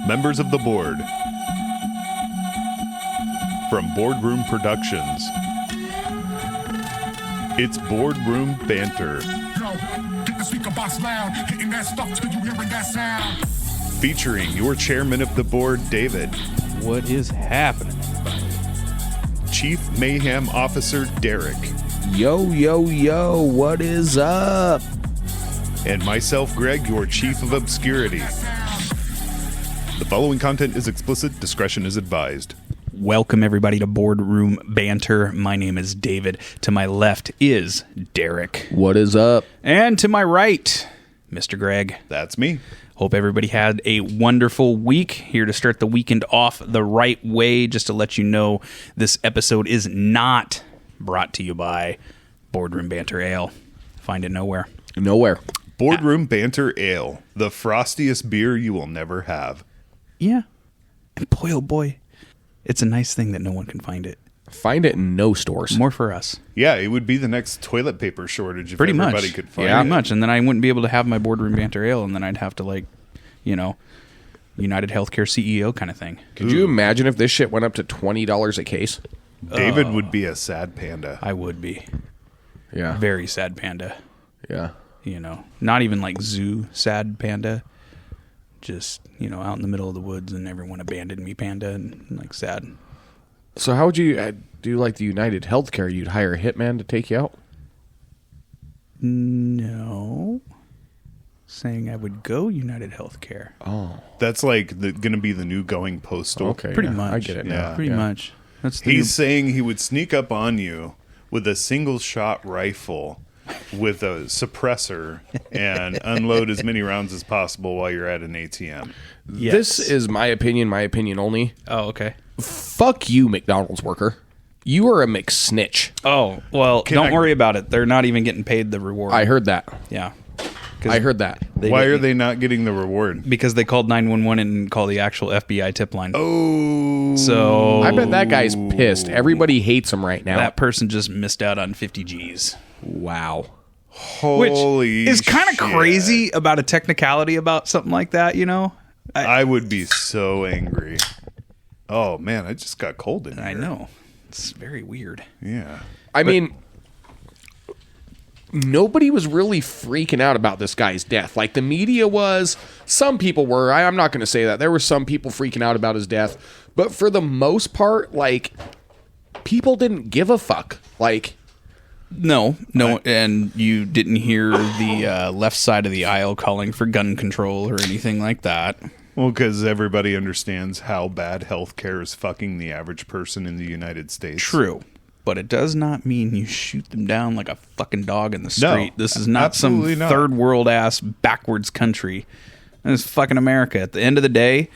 Members of the board. From Boardroom Productions. It's Boardroom Banter. Get the speaker box loud, hitting that stuff till you hearing that sound. Featuring your chairman of the board, David. What is happening, everybody? Chief Mayhem Officer, Derek. Yo, yo, yo, what is up? And myself, Greg, your Chief of Obscurity. The following content is explicit. Discretion is advised. Welcome, everybody, to Boardroom Banter. My name is David. To my left is Derek. What is up? And to my right, Mr. Greg. That's me. Hope everybody had a wonderful week. Here to start the weekend off the right way. Just to let you know, this episode is not brought to you by Boardroom Banter Ale. Find it nowhere. Nowhere. Boardroom Banter Ale. The frostiest beer you will never have. Yeah. And boy, oh boy, it's a nice thing that no one can find it. Find it in no stores. More for us. Yeah, it would be the next toilet paper shortage if Pretty everybody much. could find Pretty it. much. And then I wouldn't be able to have my Boardroom Banter Ale, and then I'd have to, like, you know, United Healthcare CEO kind of thing. Could you imagine if this shit went up to $20 a case? David would be a sad panda. I would be. Yeah. Very sad panda. Yeah. You know, not even like zoo sad panda. Just, you know, out in the middle of the woods and everyone abandoned me panda and like sad. So how would you do like the United Healthcare? You'd hire a hitman to take you out? No. Saying I would go United Healthcare. Oh. That's like going to be the new going postal. Okay. Pretty yeah, much. I get it now. Yeah. Pretty much. That's the He's saying he would sneak up on you with a single shot rifle with a suppressor and unload as many rounds as possible while you're at an ATM. Yes. This is my opinion only. Oh, okay. Fuck you, McDonald's worker. You are a McSnitch. Oh, well, Can don't I- worry about it. They're not even getting paid the reward. I heard that. Yeah. I heard that. Why are they not getting the reward? Because they called 911 and called the actual FBI tip line. Oh. So I bet that guy's pissed. Everybody hates him right now. that person just missed out on 50 G's. Wow. Holy Which is kind of shit. crazy about a technicality about something like that, you know? I would be so angry. Oh, man, I just got cold in here. I know. It's very weird. Yeah. I mean, nobody was really freaking out about this guy's death. Like, the media was. Some people were. I'm not going to say that. There were some people freaking out about his death. But for the most part, like, people didn't give a fuck. Like, No, and you didn't hear the left side of the aisle calling for gun control or anything like that. Well, because everybody understands how bad healthcare is fucking the average person in the United States. True. But it does not mean you shoot them down like a fucking dog in the street. No, This is not some absolutely not. third world ass backwards country. This is fucking America. At the end of the day,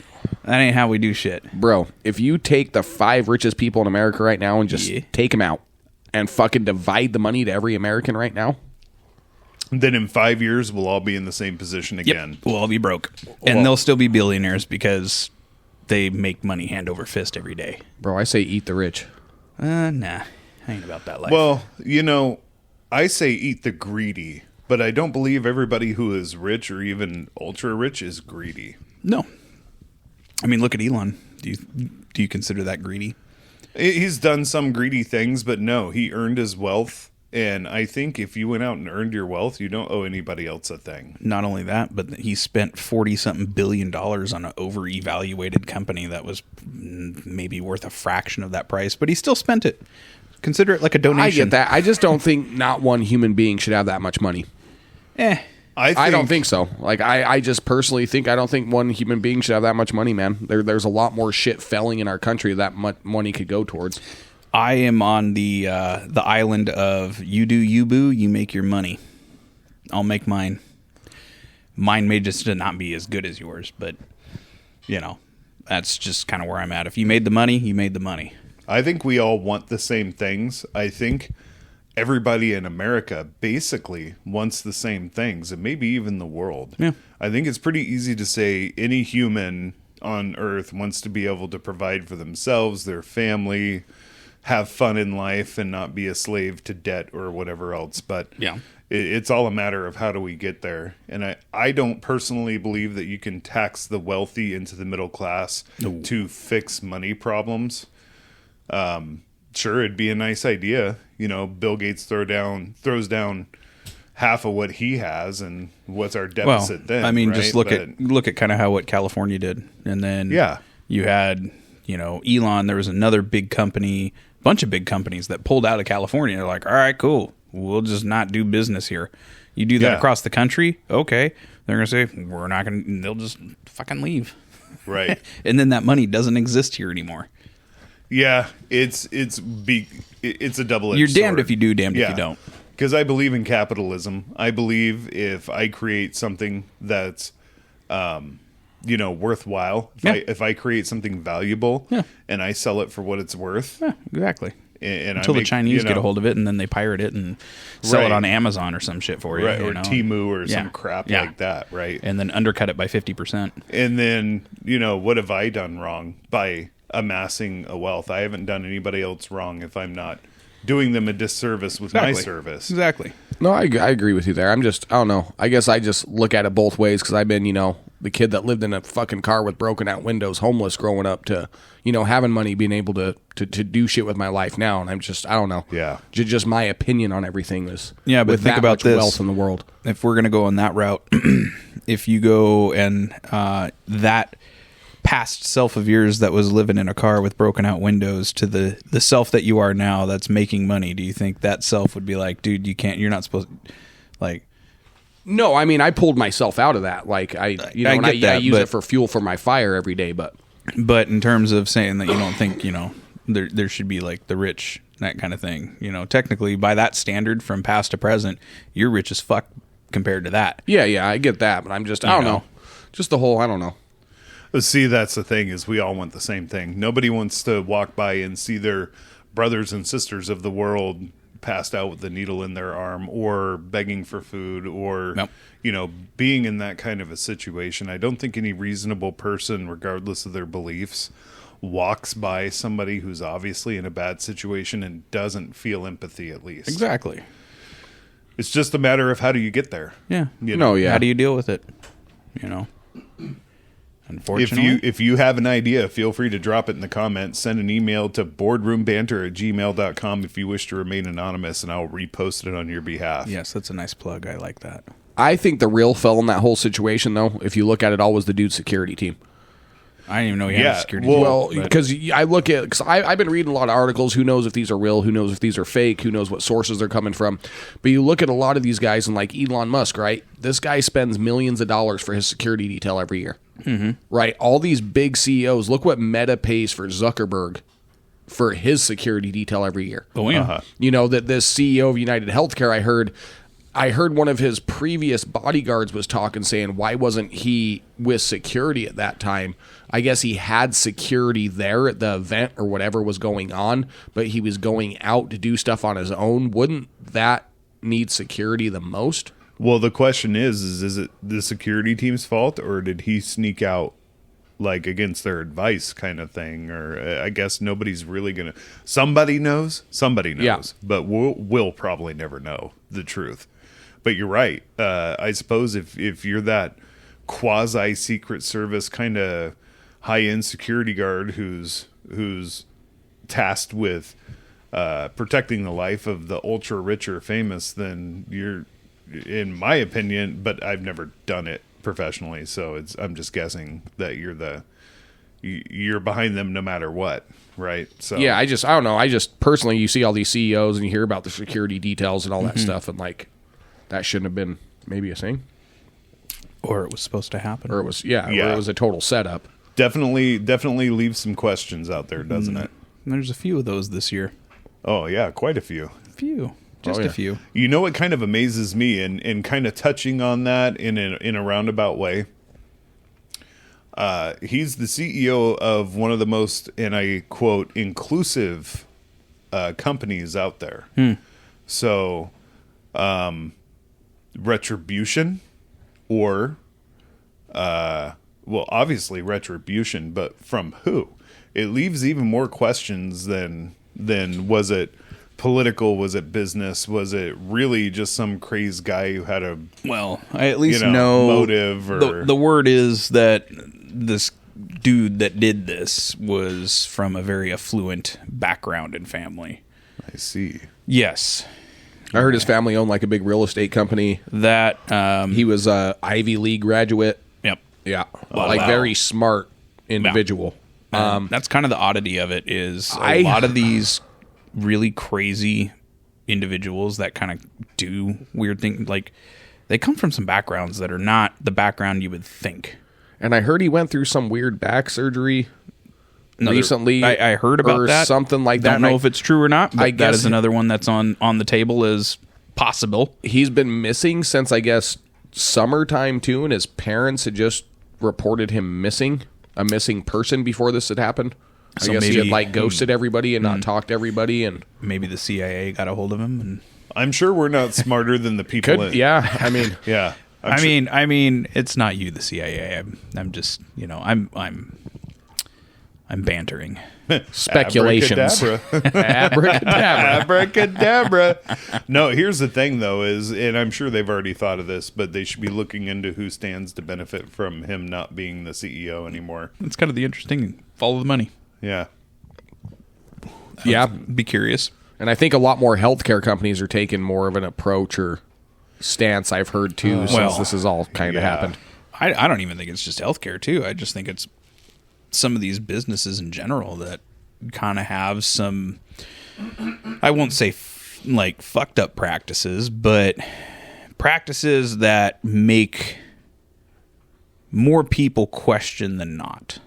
that ain't how we do shit. bro, if you take the 5 richest people in America right now and just Yeah. take them out and fucking divide the money to every American right now, Then in 5 years, we'll all be in the same position again. We'll all be broke. And Well- they'll still be billionaires because they make money hand over fist every day. bro, I say eat the rich. Nah. I ain't about that life. Well, you know, I say eat the greedy, but I don't believe everybody who is rich or even ultra rich is greedy. no. I mean, look at Elon. Do you consider that greedy? He's done some greedy things, but no, he earned his wealth. And I think if you went out and earned your wealth, you don't owe anybody else a thing. Not only that, but he spent $40-something billion on an over-evaluated company that was maybe worth a fraction of that price, but he still spent it. Consider it like a donation. I get that. I just don't think not one human being should have that much money. I don't think so. Like, I just personally think I don't think one human being should have that much money, man. There's a lot more shit failing in our country that much money could go towards. I am on the island of you do you, boo, you make your money. I'll make mine. Mine may just not be as good as yours, but, you know, that's just kind of where I'm at. If you made the money, you made the money. I think we all want the same things. I think everybody in America basically wants the same things, and maybe even the world. Yeah. I think it's pretty easy to say any human on Earth wants to be able to provide for themselves, their family, have fun in life and not be a slave to debt or whatever else. But Yeah. it's all a matter of how do we get there. And I don't personally believe that you can tax the wealthy into the middle class to fix money problems. Sure, it'd be a nice idea. Bill Gates throws down half of what he has, and what's our deficit then? I mean, right? just look at kind of how what California did, and then you had Elon. There was another big company, bunch of big companies that pulled out of California. They're like, all right, cool, we'll just not do business here. You do that across the country, okay? They're gonna say we're not gonna. They'll just fucking leave, right? And then that money doesn't exist here anymore. Yeah, it's a double-edged sword. You're damned if you do, damned if you don't. Because I believe in capitalism. I believe if I create something that's, worthwhile, if I create something valuable and I sell it for what it's worth. Yeah, exactly. And Until the Chinese get a hold of it and then they pirate it and sell it on Amazon or some shit for you. Right, or Temu or some crap like that, right? And then undercut it by 50%. And then, what have I done wrong by amassing a wealth? I haven't done anybody else wrong if I'm not doing them a disservice with my service. Exactly. No, I agree with you there. I don't know. I guess I just look at it both ways because I've been, the kid that lived in a fucking car with broken out windows, homeless growing up, to, having money, being able to do shit with my life now. And I don't know. Yeah. Just my opinion on everything is but with think that about much this. wealth in the world. If we're going to go on that route, if you go and that past self of yours that was living in a car with broken out windows to the self that you are now that's making money, do you think that self would be like, dude, you're not supposed to, like... No, I mean, I pulled myself out of that. Like, I use it for fuel for my fire every day, but in terms of saying that you don't think, there should be like the rich, that kind of thing, technically by that standard from past to present, you're rich as fuck compared to that. Yeah, I get that, but I'm just, I don't know. Just the whole, I don't know. See, that's the thing, is we all want the same thing. Nobody wants to walk by and see their brothers and sisters of the world passed out with a needle in their arm or begging for food or, being in that kind of a situation. I don't think any reasonable person, regardless of their beliefs, walks by somebody who's obviously in a bad situation and doesn't feel empathy, at least. Exactly. It's just a matter of how do you get there? Yeah. Yeah. How do you deal with it? Unfortunately. If you have an idea, feel free to drop it in the comments. Send an email to boardroombanter@gmail.com if you wish to remain anonymous, and I'll repost it on your behalf. Yes, that's a nice plug. I like that. I think the real fell in that whole situation, though, if you look at it all, was the dude's security team. I didn't even know he had a security well, team. Well, because I look at, because I've been reading a lot of articles. Who knows if these are real? Who knows if these are fake? Who knows what sources they're coming from? But you look at a lot of these guys, and like Elon Musk, right? This guy spends millions of dollars for his security detail every year. Mm-hmm. Right? All these big CEOs, look what Meta pays for Zuckerberg for his security detail every year. Oh, yeah. That this CEO of United Healthcare, I heard one of his previous bodyguards was talking, saying, why wasn't he with security at that time? I guess he had security there at the event or whatever was going on, but he was going out to do stuff on his own. Wouldn't that need security the most? Well, the question is it the security team's fault, or did he sneak out like against their advice kind of thing? Or I guess nobody's really going to... Somebody knows, but we'll probably never know the truth. But you're right. I suppose if you're that quasi-Secret Service kind of high-end security guard who's tasked with protecting the life of the ultra-rich or famous, then you're, in my opinion, but I've never done it professionally, so I'm just guessing that you're behind them no matter what, right? So yeah, I don't know. I just personally, you see all these CEOs and you hear about the security details and all that stuff, and like that shouldn't have been maybe a thing, or it was supposed to happen, or it was or it was a total setup. Definitely leaves some questions out there, doesn't it? There's a few of those this year. Oh yeah, quite a few. A few. You know what kind of amazes me, and kind of touching on that in a roundabout way. He's the CEO of one of the most, and I quote, inclusive companies out there. So, retribution, or, obviously retribution, but from who? It leaves even more questions than then was it political? Was it business? Was it really just some crazed guy who had a Well, I at least know, know motive or the word is that this dude that did this was from a very affluent background and family. I see. Yes. I heard his family owned like a big real estate company. That He was a Ivy League graduate. yep. Yeah, Wow. like very smart individual. That's kind of the oddity of it is I- a lot of these really crazy individuals that kind of do weird things, like they come from some backgrounds that are not the background you would think. And I heard he went through some weird back surgery recently. I heard about or that. something like that. Don't know if it's true or not, but I that guess is another one that's on the table as possible. He's been missing since, I guess, summertime too, and his parents had just reported him missing, a missing person before this had happened. So I guess he maybe- had like ghosted everybody and not talked to everybody, and Maybe the CIA got a hold of him, and I'm sure we're not smarter than the people. could I mean, Yeah. I mean, it's not you, the CIA. I'm just, I'm bantering. speculations. Abracadabra. Abracadabra. Abracadabra. No, here's the thing, though, is, and I'm sure they've already thought of this, but they should be looking into who stands to benefit from him not being the CEO anymore. It's kind of the interesting follow the money. Yeah. Yeah, Be curious. and I think a lot more healthcare companies are taking more of an approach or stance. I've heard too, since well, this has all kind of yeah. happened. I don't even think it's just healthcare too. I just think it's some of these businesses in general that kind of have some, I won't say like fucked up practices, but practices that make more people question than not,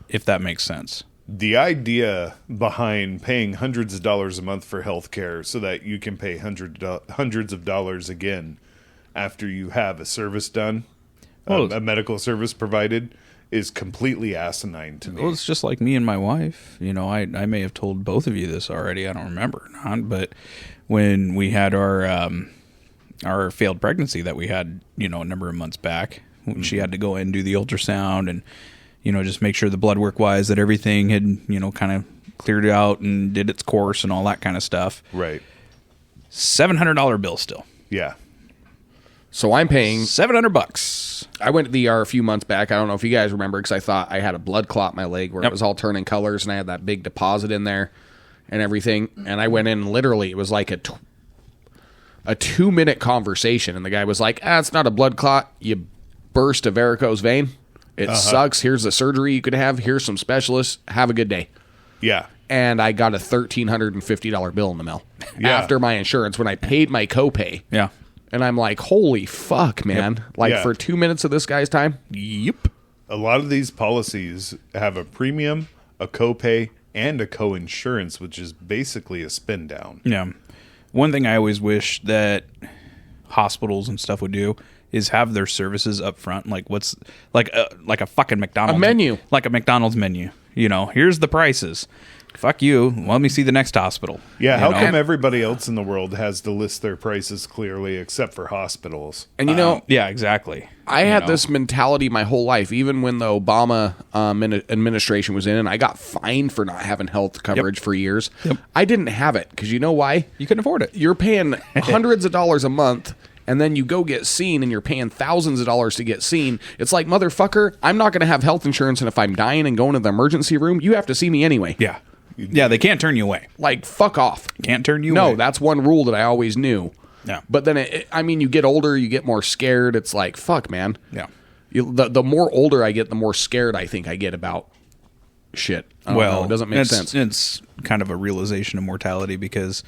if that makes sense. The idea behind paying hundreds of dollars a month for health care so that you can pay hundreds of dollars again after you have a service done, Well, a medical service provided, is completely asinine to me. Well, it's just like me and my wife. I may have told both of you this already. I don't remember or not, but when we had our failed pregnancy that we had, a number of months back, when she had to go in and do the ultrasound and, just make sure the blood work wise that everything had, kind of cleared out and did its course and all that kind of stuff. Right. $700 bill still. Yeah. So I'm paying. $700. I went to the ER a few months back. I don't know if you guys remember, because I thought I had a blood clot in my leg where Yep. it was all turning colors, and I had that big deposit in there and everything. And I went in, and literally, it was like a 2-minute conversation, and the guy was like, "It's not a blood clot. You burst a varicose vein. It sucks. Here's the surgery you could have. Here's some specialists. Have a good day." Yeah. And I got a $1,350 bill in the mail Yeah. after my insurance when I paid my copay. Yeah. And I'm like, holy fuck, man. Like, Yeah. for 2 minutes of this guy's time? Yep. A lot of these policies have a premium, a copay, and a co-insurance, which is basically a spin down. Yeah. One thing I always wish that hospitals and stuff would do is have their services up front. Like what's like a fucking McDonald's A menu. like a McDonald's menu. Here's the prices. Fuck you. Let me see the next hospital. Yeah, You how know? come everybody else in the world has to list their prices clearly except for hospitals? And Yeah, exactly. I You had know? this mentality my whole life, even when the Obama administration was in, and I got fined for not having health coverage for years. Yep. I didn't have it because you know why? You couldn't afford it. You're paying hundreds of dollars a month, and then you go get seen, and you're paying thousands of dollars to get seen. It's like, motherfucker, I'm not going to have health insurance, and if I'm dying and going to the emergency room, you have to see me anyway. Yeah. Yeah, they can't turn you away. Like, fuck off. Can't turn you away. No, that's one rule that I always knew. Yeah. But then, you get older, you get more scared. It's like, fuck, man. Yeah. The more older I get, the more scared I think I get about shit. I don't know. It doesn't make sense. It's kind of a realization of mortality because,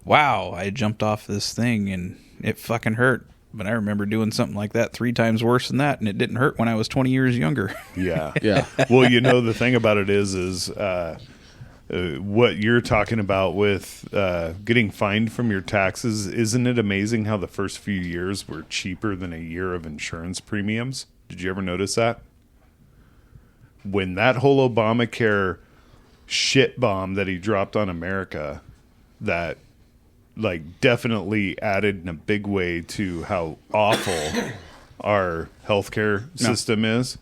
wow, I jumped off this thing and it fucking hurt. But I remember doing something like that 3 times worse than that, and it didn't hurt when I was 20 years younger. Yeah. Yeah. Well, the thing about it is what you're talking about with getting fined from your taxes. Isn't it amazing how the first few years were cheaper than a year of insurance premiums? Did you ever notice that? When that whole Obamacare shit bomb that he dropped on America, that definitely added in a big way to how awful our healthcare system is.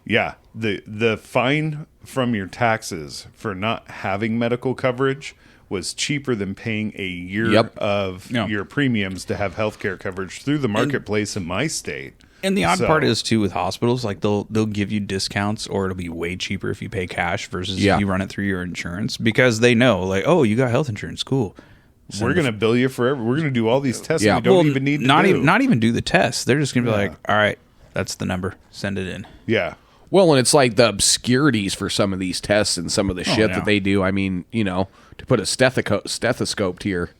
Yeah, the fine from your taxes for not having medical coverage was cheaper than paying a year Yep. of your premiums to have healthcare coverage through the marketplace in my state. And the odd part is too with hospitals, like they'll give you discounts, or it'll be way cheaper if you pay cash versus if you run it through your insurance, because they know, like, oh, you got health insurance, cool. We're going to bill you forever. We're going to do all these tests Yeah. we don't even need to do. Not even do the tests. They're just going to be like, all right, that's the number. Send it in. Yeah. Well, and it's like the obscurities for some of these tests and some of the shit that they do. I mean, you know, to put a stethoscope to your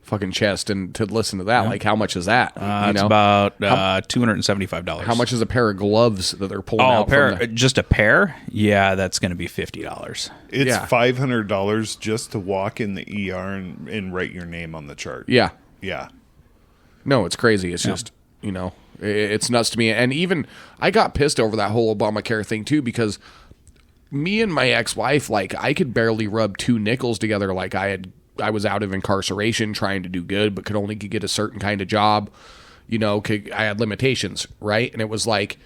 fucking chest and to listen to that, like, how much is that? It's about $275. How much is a pair of gloves that they're pulling out? Just a pair? Yeah, that's going to be $50. It's $500 just to walk in the ER and write your name on the chart. Yeah. Yeah. No, it's crazy. It's just, you know, it's nuts to me. And even I got pissed over that whole Obamacare thing too, because me and my ex-wife, like, I could barely rub two nickels together. Like, I was out of incarceration trying to do good, but could only get a certain kind of job. You know, I had limitations, right? And it was like,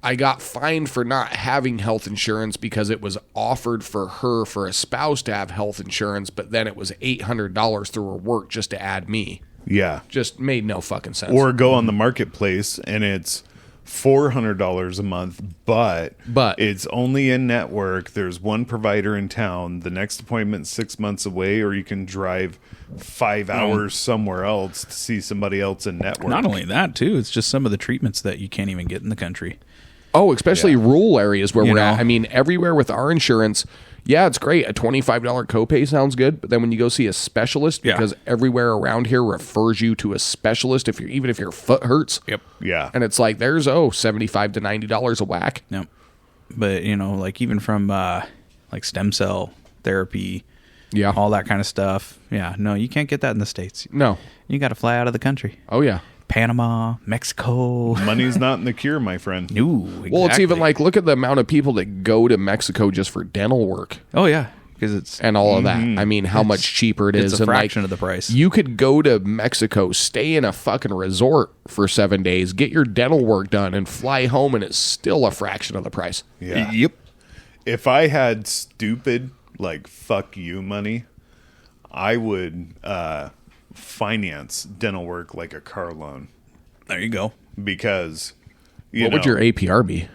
I got fined for not having health insurance because it was offered for her, for a spouse to have health insurance, but then it was $800 through her work just to add me. Yeah. Just made no fucking sense. Or go on the marketplace and it's $400 a month, but it's only in network. There's one provider in town. The next appointment's 6 months away, or you can drive 5 hours somewhere else to see somebody else in network. Not only that, too, it's just some of the treatments that you can't even get in the country. Oh, especially rural areas where we're at. I mean, everywhere with our insurance, yeah, it's great. A $25 copay sounds good, but then when you go see a specialist, because everywhere around here refers you to a specialist, even if your foot hurts. Yep. Yeah. And it's like, there's $75 to $90 a whack. Yep. But, you know, like even from like stem cell therapy, all that kind of stuff. Yeah, no, you can't get that in the States. No. You got to fly out of the country. Oh, yeah. Panama, Mexico. Money's not in the cure, my friend. No, exactly. Well, it's even like, look at the amount of people that go to Mexico just for dental work. Oh, yeah. Because it's and all of that. I mean, how much cheaper it is. It's a fraction of the price. You could go to Mexico, stay in a fucking resort for 7 days, get your dental work done, and fly home, and it's still a fraction of the price. Yeah. Yep. If I had stupid, like, fuck you money, I would finance dental work like a car loan. There you go. Because, what would your APR be?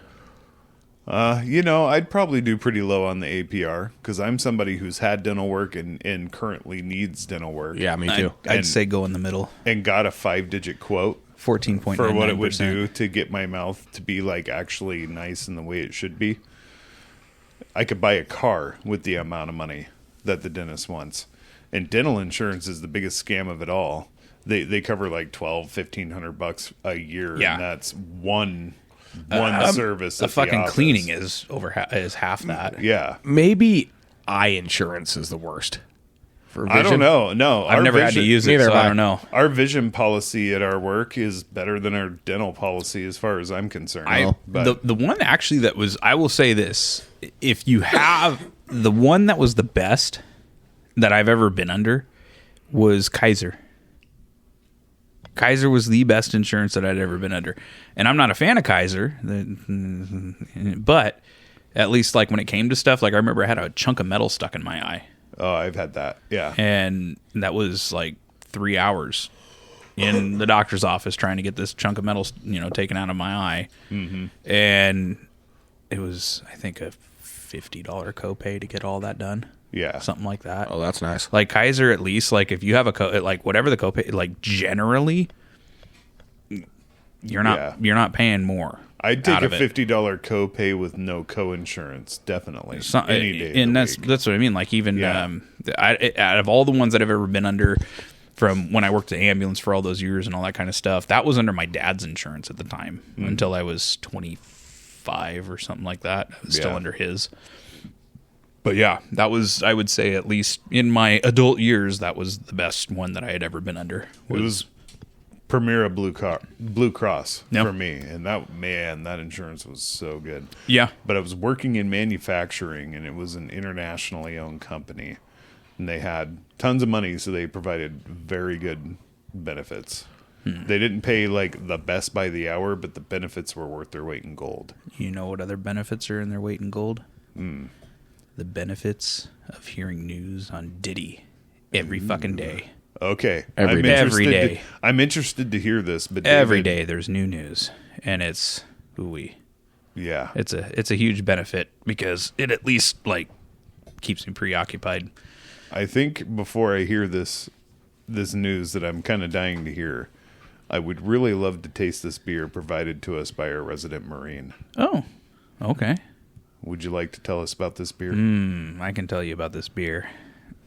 You know, I'd probably do pretty low on the APR because I'm somebody who's had dental work and currently needs dental work. Yeah, me too. I'd say go in the middle. And got a 5-digit quote 14.99% for what it would do to get my mouth to be like actually nice in the way it should be. I could buy a car with the amount of money that the dentist wants. And dental insurance is the biggest scam of it all. They cover like $1,500 a year, and that's one service. A fucking cleaning is half that. Yeah, maybe eye insurance is the worst. For vision. I don't know. No, I've never had to use it, so I don't know. Our vision policy at our work is better than our dental policy, as far as I'm concerned. The one actually that was, I will say this: if you have the one that was the best that I've ever been under, was Kaiser. Kaiser was the best insurance that I'd ever been under. And I'm not a fan of Kaiser, but at least like when it came to stuff, like I remember I had a chunk of metal stuck in my eye. Oh, I've had that. Yeah. And that was like 3 hours in the doctor's office trying to get this chunk of metal, taken out of my eye. Mm-hmm. And it was, I think, a $50 copay to get all that done. Yeah. Something like that. Oh, that's nice. Like Kaiser, at least, like if you have like whatever the copay, like generally, you're not paying more. I'd take a $50 copay with no co-insurance, definitely. Any day. And that's what I mean. Like even out of all the ones that I've ever been under, from when I worked at ambulance for all those years and all that kind of stuff, that was under my dad's insurance at the time until I was 25 or something like that. I was still under his. But yeah, that was, I would say, at least in my adult years, that was the best one that I had ever been under. It was Premier Blue Cross for me. And that insurance was so good. Yeah. But I was working in manufacturing, and it was an internationally owned company. And they had tons of money, so they provided very good benefits. They didn't pay like the best by the hour, but the benefits were worth their weight in gold. You know what other benefits are in their weight in gold? The benefits of hearing news on Diddy every fucking day. Okay. Every day. I'm interested to hear this, but Every David, day there's new news, and it's ooey. Yeah. It's a huge benefit because it at least like keeps me preoccupied. I think before I hear this news that I'm kind of dying to hear, I would really love to taste this beer provided to us by our resident Marine. Oh, okay. Would you like to tell us about this beer? I can tell you about this beer.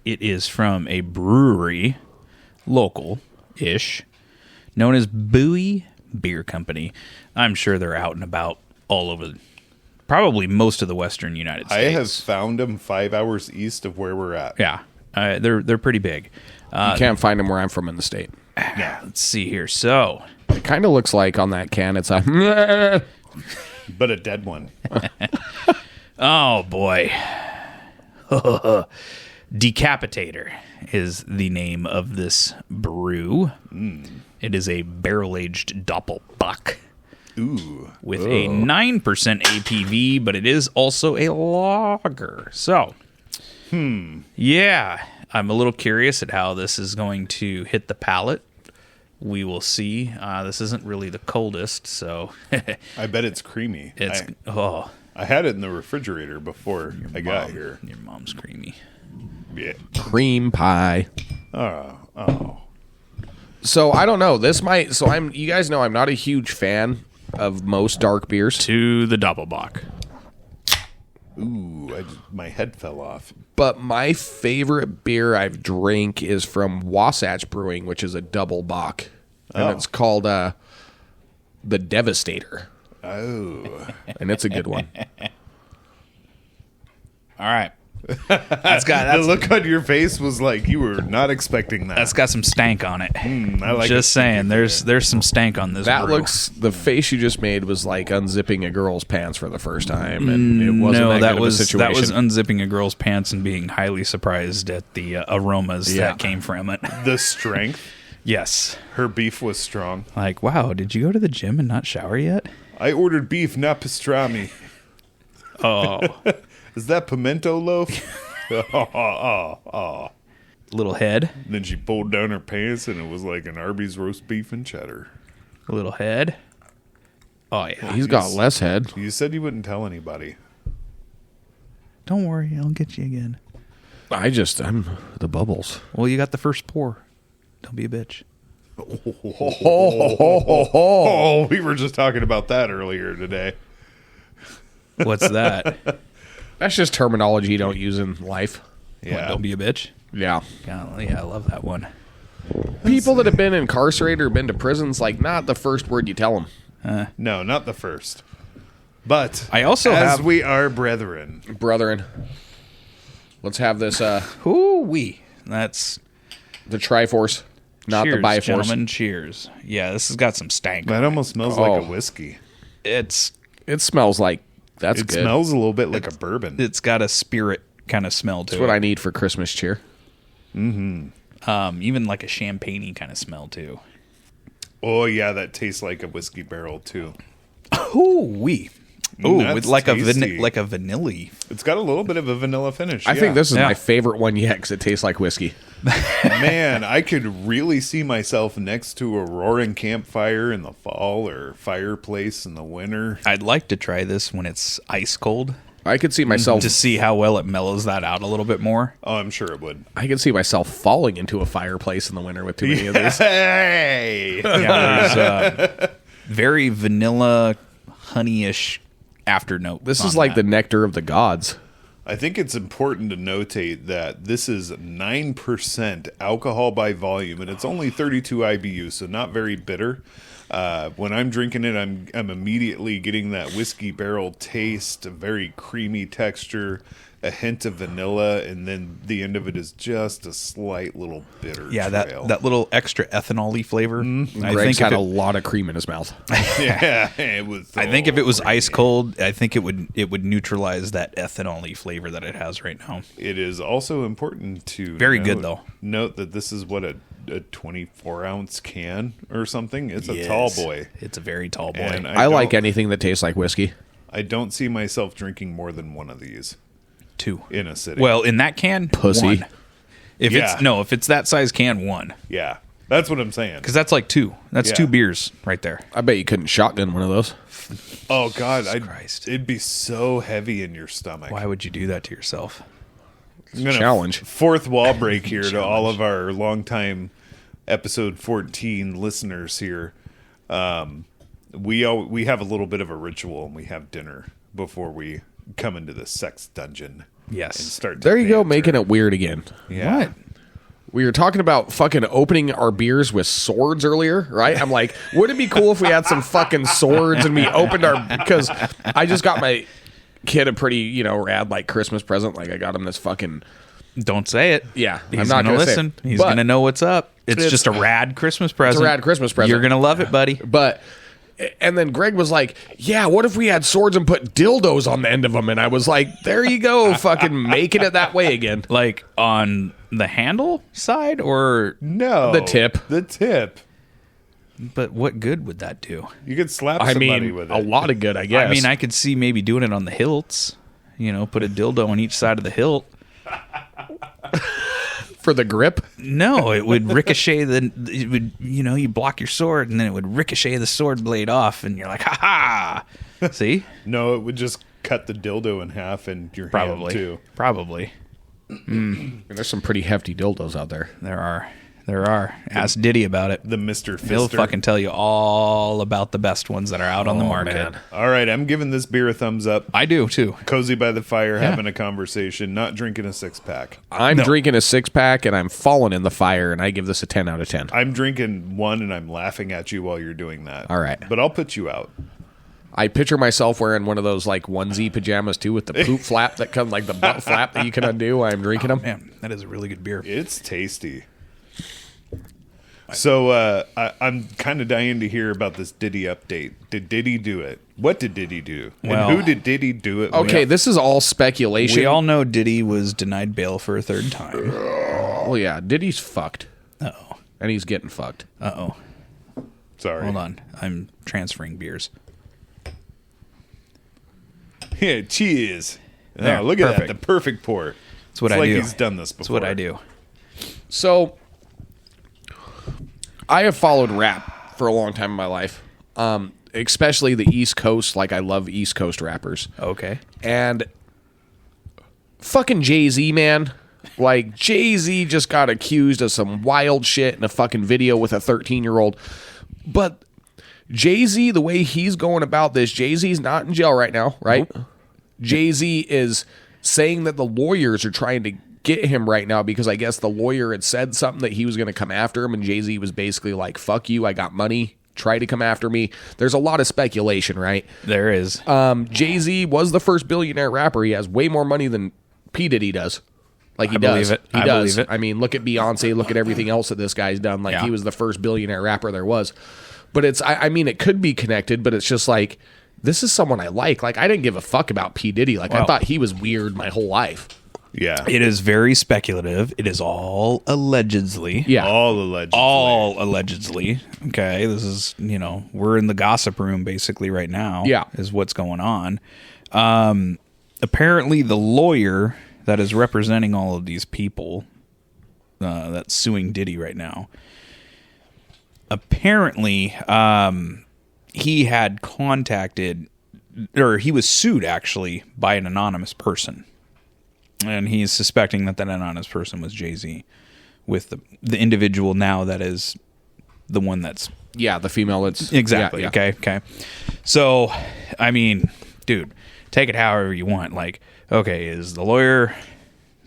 It is from a brewery, local-ish, known as Bowie Beer Company. I'm sure they're out and about all over, probably most of the western United States. I have found them 5 hours east of where we're at. Yeah, they're pretty big. You can't find them where I'm from in the state. Let's see here. So, It kind of looks like on that can, it's a... But a dead one. oh boy. Decapitator is the name of this brew. It is a barrel-aged Doppelbock Ooh. with a 9% APV, but it is also a lager. So, yeah, I'm a little curious at how this is going to hit the palate. We will see. This isn't really the coldest, so I bet it's creamy. it's I had it in the refrigerator before I got here. Your mom's creamy. Yeah. cream pie. Oh. So I don't know. This might. So I'm. You guys know I'm not a huge fan of most dark beers. To the Doppelbock. Ooh, my head fell off. But my favorite beer I've drank is from Wasatch Brewing, which is a double bock, and it's called the Devastator, Oh. and it's a good one. All right. That's The look on your face was like you were not expecting that. That's got some stank on it. I like Just it. saying, there's some stank on this. That brew. looks. The face you just made was like unzipping a girl's pants for the first time, and it wasn't no, that, that good was of a situation. that was unzipping a girl's pants and being highly surprised at the aromas Yeah. that came from it. The strength. Yes, Her beef was strong. like wow, did you go to the gym and not shower yet? I ordered beef, not pastrami. Oh, Is that pimento loaf? oh. little head, Then she pulled down her pants and it was like an Arby's roast beef and cheddar. little head. Oh yeah, He's got less head. You said you wouldn't tell anybody. don't worry, I'll get you again. I'm the bubbles. Well, you got the first pour. Don't be a bitch. Oh, we were just talking about that earlier today. What's that? That's just terminology you don't use in life. What, don't be a bitch. Yeah. Golly, yeah, I love that one. People that have been incarcerated or been to prisons, like, not the first word you tell them. No, not the first. But I also as have- we are brethren. Brethren, let's have this, Ooh-wee. That's the Triforce, not cheers, the Biforce. gentlemen. Cheers. Yeah, this has got some stank. That almost smells like a whiskey. It's It smells like, that's It good. smells a little bit like a bourbon. it's got a spirit kind of smell to That's it. what I need for Christmas cheer. Even like a champagne-y kind of smell too. Oh yeah, that tastes like a whiskey barrel too. Ooh-wee. Ooh, That's with like tasty. like a vanilla. It's got a little bit of a vanilla finish. I think this is Yeah. my favorite one yet because it tastes like whiskey. Man, I could really see myself next to a roaring campfire in the fall or fireplace in the winter. I'd like to try this when it's ice cold I could see myself. to see how well it mellows that out a little bit more. Oh, I'm sure it would. I could see myself falling into a fireplace in the winter with too many of these. Hey! Yeah, there's very vanilla, honeyish afternote. This on is like that. the nectar of the gods. I think it's important to notate that this is 9% alcohol by volume, and it's only 32 IBU, so not very bitter. When I'm drinking it, I'm immediately getting that whiskey barrel taste, a very creamy texture, a hint of vanilla, and then the end of it is just a slight little bitter Yeah, trail. that little extra ethanol-y flavor. I Greg's think had if a lot of cream in his mouth. yeah, it was. I think if it was creamy. ice cold, I think it would neutralize that ethanol-y flavor that it has right now. It is also important to Very good, though. Note that this is what a 24-ounce can or something. It's a tall boy. It's a very tall boy. And I like don't- anything that tastes like whiskey. I don't see myself drinking more than one of these 2. in a sitting. Well, in that can, Pussy. 1. If Yeah. if it's that size can, 1. yeah, that's what I'm saying. Because that's like 2. That's Yeah. 2 beers right there. I bet you couldn't shotgun one of those. Oh God, Christ. it'd be so heavy in your stomach. Why would you do that to yourself? I'm gonna Challenge. Fourth wall break here to all of our longtime episode 14 listeners here. We have a little bit of a ritual, and we have dinner before we come into the sex dungeon. Yes. And start. There you go, making it weird again. Yeah. What? We were talking about fucking opening our beers with swords earlier, right? I'm like, would it be cool if we had some fucking swords and we opened our... Because I just got my kid a pretty, rad, like, Christmas present. Like, I got him this fucking... Don't say it. Yeah, He's I'm not gonna gonna say listen. it. He's But gonna know what's up. It's just a rad Christmas present. rad Christmas present. You're gonna love it, buddy. But... And then Greg was like, yeah, what if we had swords and put dildos on the end of them? And I was like, there you go, fucking making it that way again. Like on the handle side, or No, The tip. The tip. but what good would that do? You could slap I somebody mean, with it. a lot of good, I guess. I mean, I could see maybe doing it on the hilts. Put a dildo on each side of the hilt. For the grip. No, it would ricochet it would, you block your sword and then it would ricochet the sword blade off and you're like, ha ha. See? No, it would just cut the dildo in half and your Probably. hand too. Probably. And there's some pretty hefty dildos out there. There are. Ask Diddy about it. The Mr. Fister. He'll fucking tell you all about the best ones that are out on the market. man. All right, I'm giving this beer a thumbs up. I do too. Cozy by the fire, having a conversation, not drinking a 6-pack. I'm drinking a 6-pack and I'm falling in the fire, and I give this a 10 out of 10. I'm drinking one and I'm laughing at you while you're doing that. All right. But I'll put you out. I picture myself wearing one of those like onesie pajamas too, with the poop flap that comes, like the butt flap that you can undo while I'm drinking them. Man, that is a really good beer. It's tasty. So I'm kind of dying to hear about this Diddy update. Did Diddy do it? What did Diddy do? Well- and who did Diddy do it Okay, with? this is all speculation. We all know Diddy was denied bail for a 3rd time. Oh yeah, Diddy's fucked, Uh-oh. and he's getting fucked. Uh-oh. Sorry. Hold on. I'm transferring beers. Yeah, cheers. There, Oh, look at perfect. that. The perfect pour. That's what It's I like do. he's done this before. That's what I do. So, I have followed rap for a long time in my life, especially the East Coast. Like, I love East Coast rappers. Okay. And fucking Jay-Z, man. Like, Jay-Z just got accused of some wild shit in a fucking video with a 13-year-old. But Jay-Z, the way he's going about this, Jay-Z's not in jail right now, right? Nope. Jay-Z is saying that the lawyers are trying to get him right now because I guess the lawyer had said something that he was going to come after him, and Jay-Z was basically like, fuck you, I got money, try to come after me. There's a lot of speculation, right? There is. Jay-Z was the first billionaire rapper. He has way more money than P. Diddy does. Like, he believe does. it. He I does. believe it. I mean, look at Beyonce, look at everything else that this guy's done. Like, Yeah. he was the first billionaire rapper there was. But it's, I mean, it could be connected, but it's just like, this is someone I like. Like, I didn't give a fuck about P. Diddy. Like, I Well- thought he was weird my whole life. Yeah. It is very speculative. It is all allegedly. Yeah. All allegedly. All allegedly. Okay. This is, we're in the gossip room basically right now. Yeah. Is what's going on. Apparently, the lawyer that is representing all of these people that's suing Diddy right now, apparently, he had contacted, or he was sued actually by an anonymous person. And he's suspecting that anonymous person was Jay-Z, with the individual now that is the one that's... Yeah, the female that's... Exactly. Yeah, yeah. Okay. So, I mean, dude, take it however you want. Like, okay, is the lawyer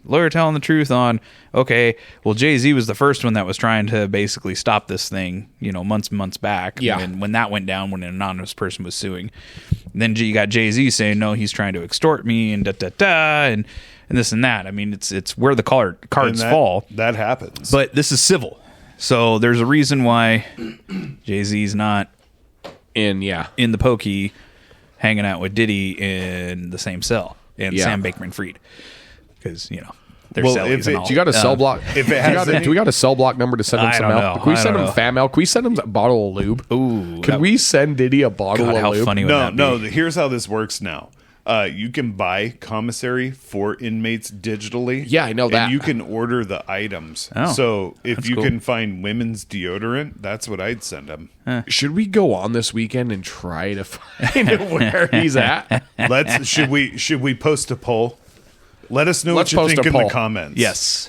lawyer telling the truth on, okay, well, Jay-Z was the first one that was trying to basically stop this thing, months back. Yeah. And when that went down, when an anonymous person was suing. Then you got Jay-Z saying, no, he's trying to extort me and and this and that. I mean, it's where the cards fall. That happens. But this is civil. So there's a reason why Jay-Z's not in the pokey hanging out with Diddy in the same cell and Sam Bankman-Fried. Because, they're cellies and all. Do you got a cell block? Do we got a cell block number to send him some mail? Can we send him fan mail? Can we send him a bottle of lube? Ooh. Can we send Diddy a bottle of how lube? funny would that be? No. Here's how this works now. You can buy commissary for inmates digitally. Yeah, I know that. And you can order the items. Oh, so if you cool. can find women's deodorant, that's what I'd send them. Should we go on this weekend and try to find where he's at? Should we post a poll? Let us know Let's what you post think a in poll. the comments. Yes.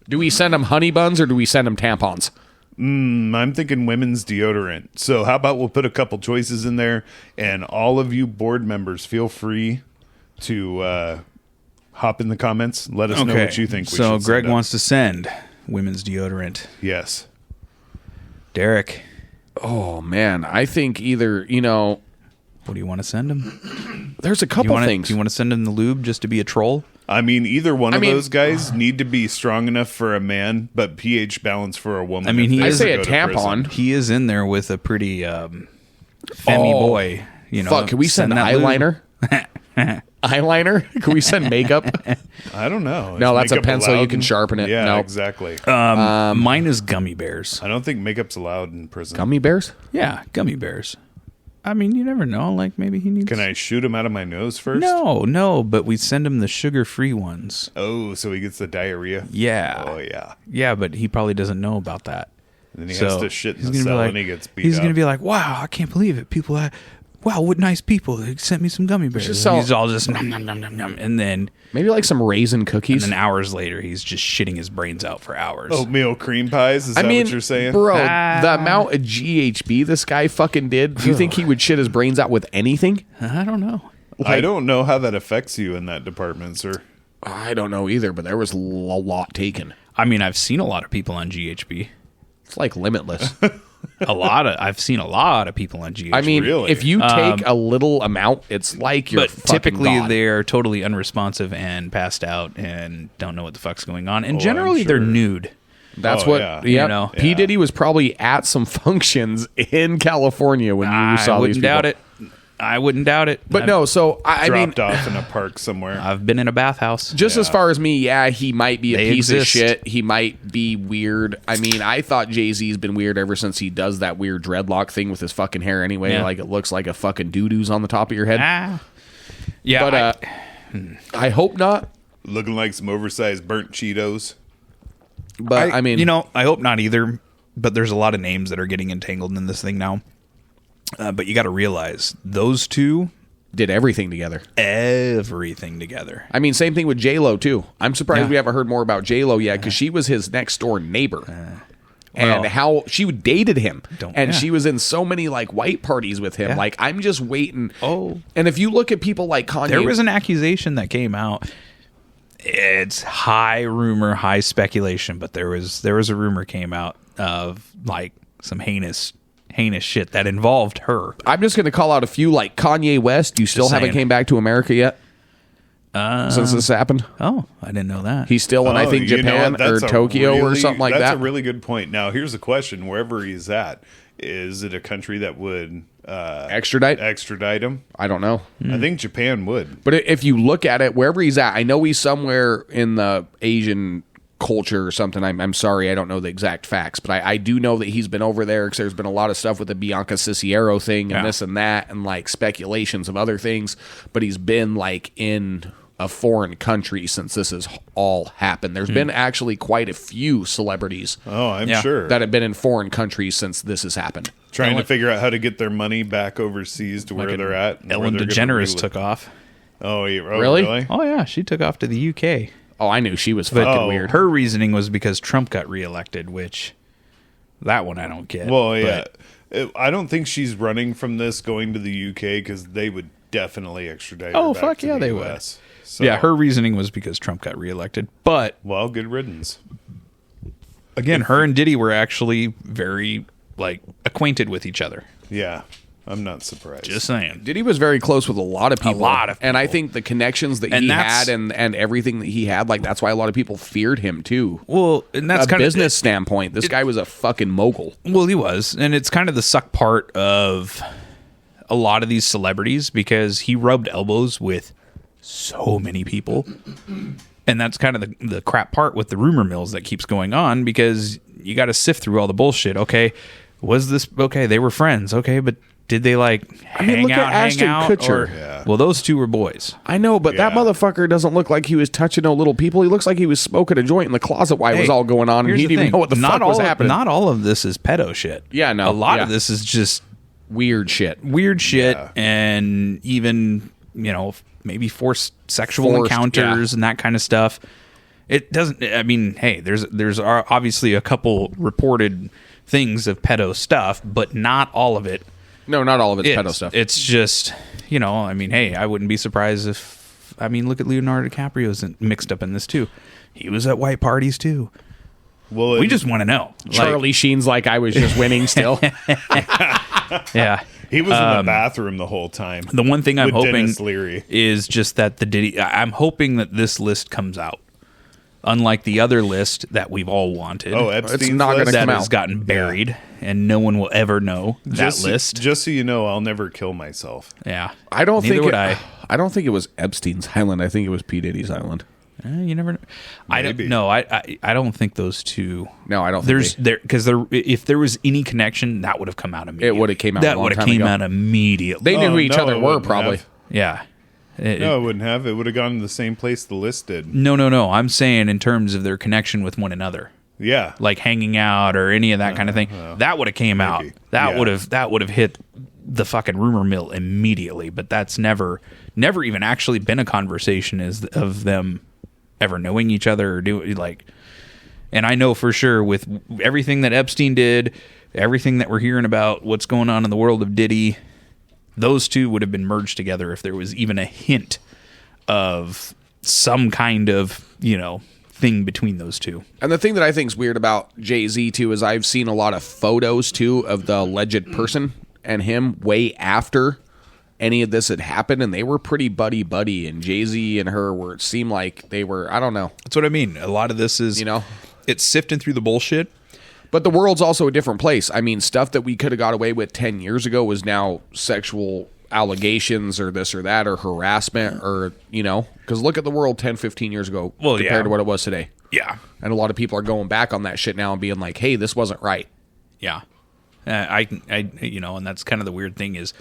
Do we send him honey buns or do we send him tampons? I'm thinking women's deodorant. So how about we'll put a couple choices in there, and all of you board members feel free to hop in the comments. Let us know what you think. So we should Greg send wants to send women's deodorant. Yes. Derek, Oh man, I think either what do you want to send him? there's a couple things. Do you want to send him the lube just to be a troll? I mean, either one of those guys need to be strong enough for a man, but pH balance for a woman. I mean, if he they is- have to I say go a to prison. tampon. He is in there with a pretty femmy boy. Fuck, can we send that lube. eyeliner? Eyeliner? Can we send makeup? I don't know. No, Is that's a makeup pencil. You allowed? can sharpen it. Yeah, No. exactly. Mine is gummy bears. I don't think makeup's allowed in prison. Gummy bears? Yeah, gummy bears. I mean, you never know. Like, maybe he needs... Can I shoot him out of my nose first? No, but we send him the sugar-free ones. Oh, so he gets the diarrhea? Yeah. Oh, yeah. Yeah, but he probably doesn't know about that. And then he So has to shit in he's the gonna be cell like- and he gets beat He's up. going to be like, wow, I can't believe it. Wow, what nice people. They sent me some gummy bears. just And sell- he's all just nom, nom, nom, nom, nom. And then Maybe like some raisin cookies. hours later, he's just shitting his brains out for hours. Oatmeal cream pies? Is that what you're saying? bro, the amount of GHB this guy fucking did, do you think he would shit his brains out with anything? I don't know. I don't know how that affects you in that department, sir. I don't know either, but there was a lot taken. I mean, I've seen a lot of people on GHB. It's like limitless. I've seen a lot of people on GHB. I mean, Really? if you take a little amount, it's like you're but fucking typically gone. they're totally unresponsive and passed out and don't know what the fuck's going on. And I'm generally they're sure. nude. That's Oh, what, yeah. yeah. You know? P. Diddy was probably at some functions in California when you I saw these wouldn't people. doubt it. I wouldn't doubt it. But no, so I mean, Dropped off in a park somewhere. I've been in a bathhouse. just as far as me, yeah, he might be a They piece of exist. shit. He might be weird. I mean, I thought Jay-Z's been weird ever since he does that weird dreadlock thing with his fucking hair anyway. Yeah. Like it looks like a fucking doo-doo's on the top of your head. Yeah, But I hope not. Looking like some oversized burnt Cheetos. But I mean, I hope not either. But there's a lot of names that are getting entangled in this thing now. But you got to realize those two, did everything together. everything together. I mean, same thing with J-Lo, too. I'm surprised Yeah. we haven't heard more about J-Lo yet because she was his next door neighbor. And well, how she dated him. And yeah. she was in so many, like, white parties with him. Yeah. Like, I'm just waiting. Oh. And if you look at people like Kanye. There was an accusation that came out. It's high rumor, high speculation, but there was a rumor came out of like some heinous shit that involved her. I'm just going to call out a few, like Kanye West. You still Just haven't saying. came back to America yet? Since this happened? Oh, I didn't know that. He's still in, I think, you know Japan what? or That's a Tokyo or really- something like that's that. a really good point. Now, here's a question. Wherever he's at, is it a country that would Extradite? extradite him? I don't know. I think Japan would. But if you look at it, wherever he's at, I know he's somewhere in the Asian culture or something. I'm sorry, I don't know the exact facts, but I do know that he's been over there because there's been a lot of stuff with the Bianca Ciciero thing and Yeah. this and that and like speculations of other things. But he's been like in a foreign country since this has all happened. There's been actually quite a few celebrities Oh, I'm Yeah. sure. that have been in foreign countries since this has happened. Trying to figure out how to get their money back overseas to where they're at. and where Ellen they're gonna DeGeneres relive. took off. Oh, yeah, Really? Oh yeah, she took off to the UK. Oh, I knew she was fucking Oh. weird. Her reasoning was because Trump got reelected, which that one I don't get. Well, yeah. But I don't think she's running from this going to the UK because they would definitely extradite Oh, her back fuck to yeah, the they would. US. So, Yeah, her reasoning was because Trump got reelected. But Well, good riddance. again, her and Diddy were actually very acquainted with each other. Yeah, I'm not surprised. Just saying. Diddy was very close with a lot of people. And I people. think the connections that And he that's- had and everything that he had, like, that's why a lot of people feared him, too. Well, and that's A kind business standpoint, this guy was a fucking mogul. Well, he was, and it's kind of the suck part of a lot of these celebrities because he rubbed elbows with so many people, and that's kind of the crap part with the rumor mills that keeps going on because you got to sift through all the bullshit. Okay, was this okay? They were friends, okay, but did they hang look out? at Ashton Kutcher. Or, Yeah. Well, those two were boys. I know, but that Yeah. motherfucker doesn't look like he was touching no little people. He looks like he was smoking a joint in the closet while it was Hey, all going on, and here's he the didn't even thing. know what the fuck was happening. Not all of this is pedo shit. Yeah, no, a lot yeah. of this is just Weird shit. weird shit Yeah. and even maybe forced sexual encounters yeah. and that kind of stuff. It doesn't. I mean, hey, there's obviously a couple reported things of pedo stuff, but not all of it. No, not all of it's is. pedo stuff. It's just I mean, hey, I wouldn't be surprised if look at Leonardo DiCaprio's mixed up in this too. He was at white parties too. Well, We just want to know. Charlie Sheen's like, I was just winning still. Yeah. he was in the bathroom the whole time. The one thing I'm with hoping Dennis Leary. is just that the Diddy. I'm hoping that this list comes out, unlike the other list that we've all wanted. Oh, Epstein's not gonna list? that come has out. gotten buried, and no one will ever know that list. Just so you know, I'll never kill myself. Yeah, I don't Neither think would I don't think it was Epstein's island. I think it was P. Diddy's island. You never know. I don't Maybe. know. I don't think those two. No, I don't think There's they- there because if there was any connection, that would have come out immediately. would've came out a That long would have time came ago. out immediately. They knew Oh, who each no, other it were, wouldn't probably. have. Yeah. No, it wouldn't have. It would have gone to the same place the list did. No. I'm saying in terms of their connection with one another. Yeah. Like hanging out or any of that kind of thing. That would have came out. That Yeah. would have hit the fucking rumor mill immediately. But that's never even actually been a conversation of them ever knowing each other or doing And I know for sure with everything that Epstein did, everything that we're hearing about what's going on in the world of Diddy, those two would have been merged together if there was even a hint of some kind of thing between those two. And the thing that I think is weird about Jay-Z, too, is I've seen a lot of photos, too, of the alleged person and him way after any of this had happened, and they were pretty buddy-buddy, and Jay-Z and her it seemed like they were, I don't know. That's what I mean. A lot of this is, it's sifting through the bullshit. But the world's also a different place. I mean, stuff that we could have got away with 10 years ago was now sexual allegations or this or that or harassment or, because look at the world 10, 15 years ago compared to what it was today. Yeah. And a lot of people are going back on that shit now and being like, hey, this wasn't right. Yeah. And that's kind of the weird thing is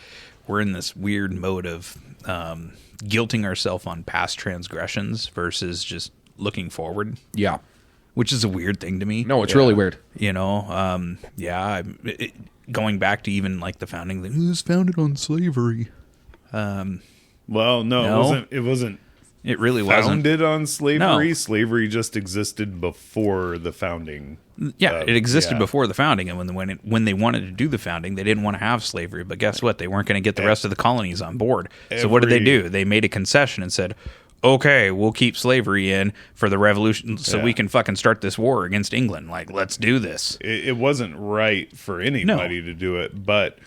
we're in this weird mode of guilting ourselves on past transgressions versus just looking forward. Yeah. Which is a weird thing to me. No, it's really weird. Going back to even like the founding thing, it was founded on slavery. Well, No. it wasn't It really wasn't. founded on slavery. No. Slavery just existed before the founding. Yeah, it existed yeah. before the founding, and when they wanted to do the founding, they didn't want to have slavery. But guess what? They weren't going to get the rest of the colonies on board. So what did they do? They made a concession and said, "Okay, we'll keep slavery in for the revolution, so we can fucking start this war against England. Like, let's do this." It wasn't right for anybody to do it, but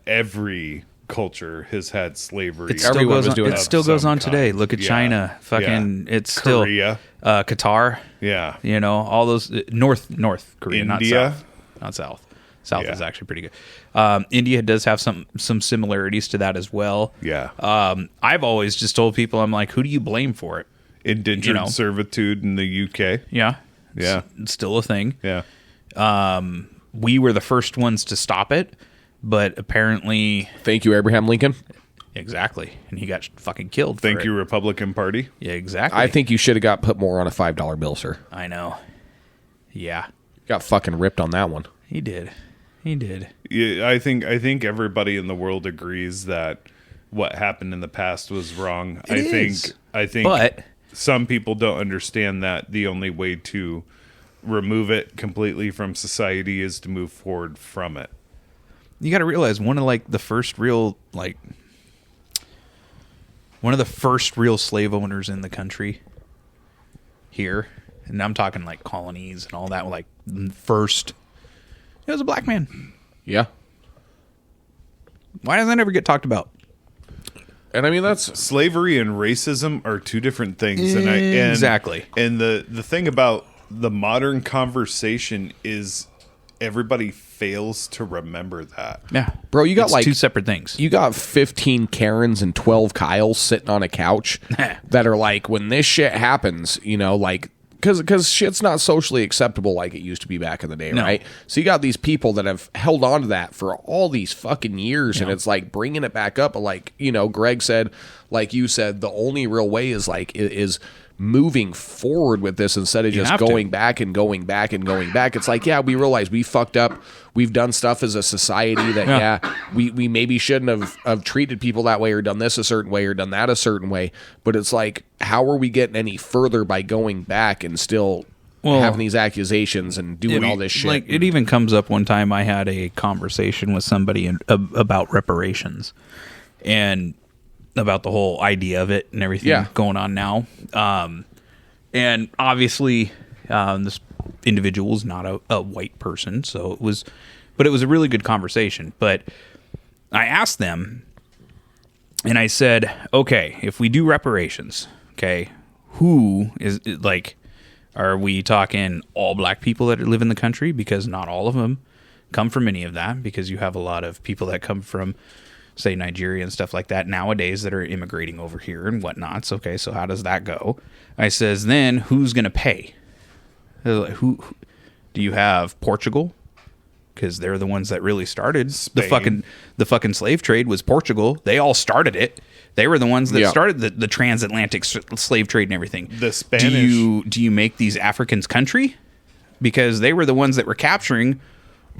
every culture has had slavery. It still Everyone goes was on. doing It it. still Of goes some on today. kind. Look at Yeah. China. Fucking, it's still Korea. Qatar. Yeah. All those North Korea, India. not South. Not South. South Yeah. is actually pretty good. India does have some similarities to that as well. Yeah. I've always just told people, I'm like, who do you blame for it? Indentured servitude in the UK. Yeah. Yeah. It's still a thing. Yeah. We were the first ones to stop it, but apparently, Thank you, Abraham Lincoln. exactly. And he got fucking killed. Thank for you, it. Republican Party. Yeah, exactly. I think you should have got put more on a $5 bill, sir. I know. Yeah. Got fucking ripped on that one. He did. He did. Yeah, I think everybody in the world agrees that what happened in the past was wrong. is. I think But some people don't understand that the only way to remove it completely from society is to move forward from it. you got to realize one of the first real one one of the first real slave owners in the country here, and I'm talking like colonies and all that, like first, it was a black man. Yeah. Why does that never get talked about? And I mean, that's slavery and racism are two different things. Exactly. And the thing about the modern conversation is everybody fails to remember that. Yeah. Bro, you got It's like two separate things. You got 15 Karens and 12 Kyles sitting on a couch that are like, when this shit happens, you know, like, because shit's not socially acceptable like it used to be back in the day, No. right? So you got these people that have held on to that for all these fucking years, and it's like bringing it back up. But like, you know, Greg said, like you said, the only real way is like is moving forward with this instead of You just have to. going back and going back and going back. It's like, yeah, we realize we fucked up. We've done stuff as a society that, we maybe shouldn't have treated people that way or done this a certain way or done that a certain way. But it's like, how are we getting any further by going back and still having these accusations and doing all this shit? Like, it even comes up one time I had a conversation with somebody about reparations and about the whole idea of it and everything going on now. And obviously, this individual is not a white person, so it was a really good conversation. But I asked them, and I said, okay, if we do reparations, okay, who is, like, are we talking all black people that live in the country? Because not all of them come from any of that, because you have a lot of people that come from, say, Nigeria and stuff like that nowadays that are immigrating over here and whatnot. So, okay, so how does that go? I says, then who's going to pay? Like, who do you have? Portugal? Because they're the ones that really started Spain. the fucking slave trade was Portugal. They all started it. They were the ones that started the transatlantic slave trade and everything. The Spanish. Do you make these Africans country? Because they were the ones that were capturing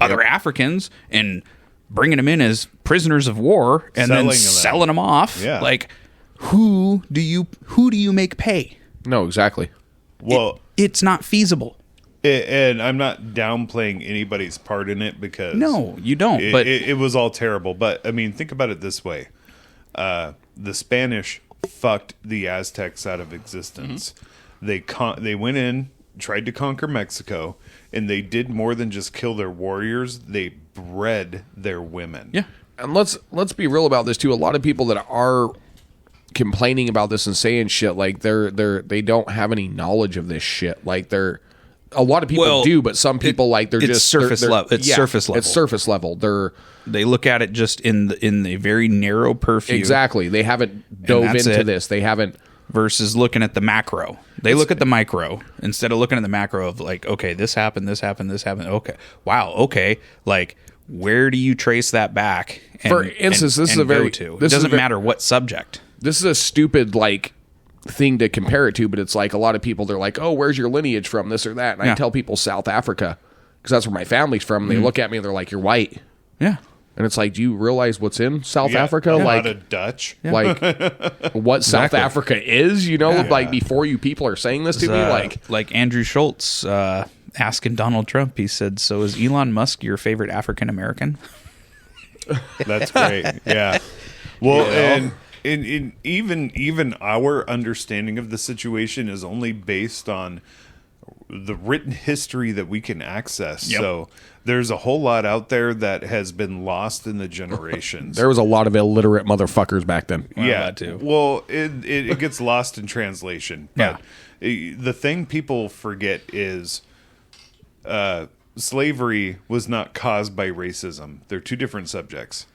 other Africans and bringing them in as prisoners of war and then selling them off. Yeah. Like, who do you make pay? No, exactly. Well, It's not feasible. and I'm not downplaying anybody's part in it, because No, you don't. But it was all terrible. But I mean, think about it this way: the Spanish fucked the Aztecs out of existence. They went in, tried to conquer Mexico, and they did more than just kill their warriors. They bred their women. yeah, And let's be real about this too. A lot of people that are complaining about this and saying shit, like they don't have any knowledge of this shit. Like a lot of people do, but some people they're it's just surface level. It's surface level. It's surface level. They look at it just in the very narrow purview. Exactly. They haven't dove into this. They haven't. Versus looking at the macro. They look at the micro instead of looking at the macro of like, okay, this happened. Okay. Wow. Okay. Like, where do you trace that back? For instance, this is a very. It doesn't matter what subject. This is a stupid thing to compare it to, but it's like a lot of people, they're like, oh, where's your lineage from, this or that? And I tell people South Africa, because that's where my family's from. And they look at me and they're like, you're white. Yeah. And it's like, do you realize what's in South Africa? Not Like a Dutch. like what South Africa is, you know, like before you people are saying this to me, like Andrew Schultz asking Donald Trump, he said, so is Elon Musk your favorite African American? That's great. Yeah. Well, and even our understanding of the situation is only based on the written history that we can access. Yep. So there's a whole lot out there that has been lost in the generations. there was a lot of illiterate motherfuckers back then. Yeah, that too. Well, it gets lost in translation. But the thing people forget is slavery was not caused by racism. They're two different subjects.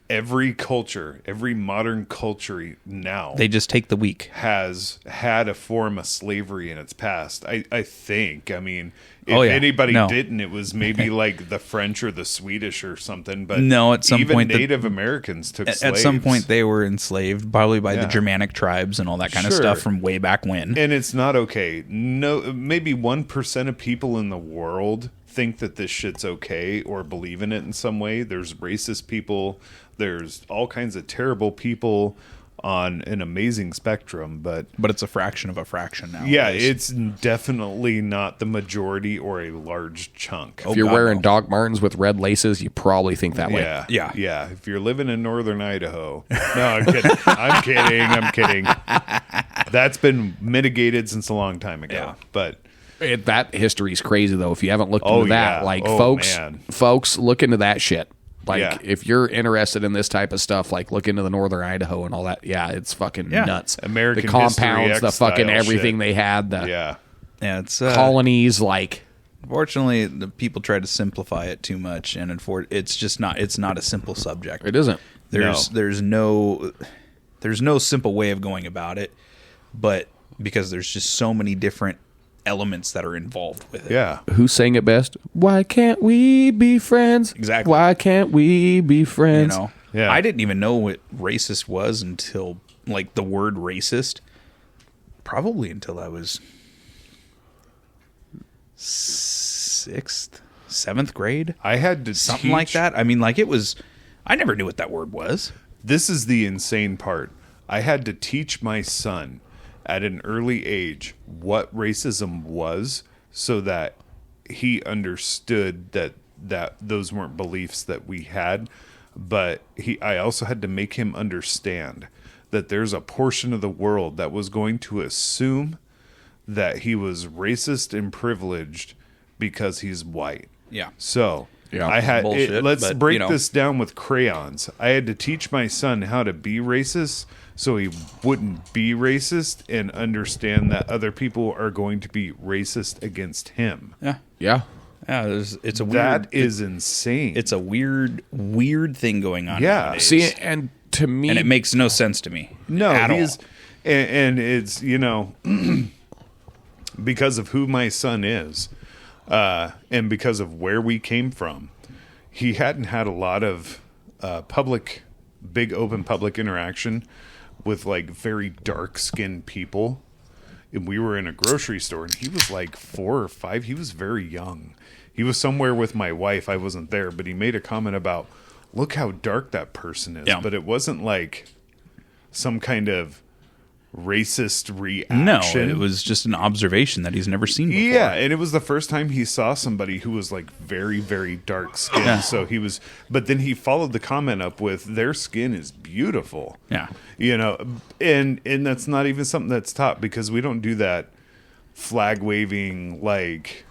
Every culture, every modern culture now, They just take the weak. has had a form of slavery in its past. I think. I mean, if Oh, yeah. anybody No. didn't, it was maybe like the French or the Swedish or something. But No, at some even point Native Americans took At slaves. some point, they were enslaved, probably by the Yeah. Germanic tribes and all that kind of Sure. stuff from way back when. And it's not okay. No, maybe 1% of people in the world think that this shit's okay or believe in it in some way. There's racist people. There's all kinds of terrible people on an amazing spectrum, but But it's a fraction of a fraction now. yeah, it's definitely not the majority or a large chunk. If you're God, wearing no. Doc Martens with red laces, you probably think that way. Yeah. If you're living in northern Idaho, no, I'm kidding. I'm kidding. That's been mitigated since a long time ago. Yeah. But That history's crazy though. If you haven't looked into Oh, that, yeah. like Oh, man. folks, look into that shit. Like Yeah. if you're interested in this type of stuff, like look into the northern Idaho and all that. Yeah, it's fucking nuts. American the compounds, History the X fucking style everything shit. they had, the yeah, Yeah, it's colonies, like Fortunately, the people try to simplify it too much, and it's just not. It's not a simple subject. it isn't. There's no simple way of going about it, but because there's just so many different elements that are involved with it. yeah. Who sang it best? Why can't we be friends? Exactly. Why can't we be You friends? know, Yeah. I didn't even know what racist was until like the word racist, probably until I was 6th, 7th grade, I had to something like teach- that. I mean, like it was. I never knew what that word was. This is the insane part. I had to teach my son at an early age what racism was so that he understood that those weren't beliefs that we had, but I also had to make him understand that there's a portion of the world that was going to assume that he was racist and privileged because he's white. Yeah. So Yeah. I had Bullshit, let's but, break you know. this down with crayons. I had to teach my son how to be racist so he wouldn't be racist and understand that other people are going to be racist against him. Yeah. Yeah. Yeah. It's a weird. That is insane. It's a weird thing going on. Yeah. Nowadays. See, and to me, and it makes no sense to me. no, at he's all. and it's because of who my son is, and because of where we came from, he hadn't had a lot of big open public interaction with like very dark skinned people. And we were in a grocery store and he was like 4 or 5. He was very young. He was somewhere with my wife. I wasn't there, but he made a comment about, look how dark that person is. Yeah. But it wasn't like some kind of racist No, reaction. it was just an observation that he's never seen before. Yeah, and it was the first time he saw somebody who was like very, very dark skinned. Yeah. So he was, but then he followed the comment up with, their skin is beautiful. Yeah. And that's not even something that's taught because we don't do that flag waving like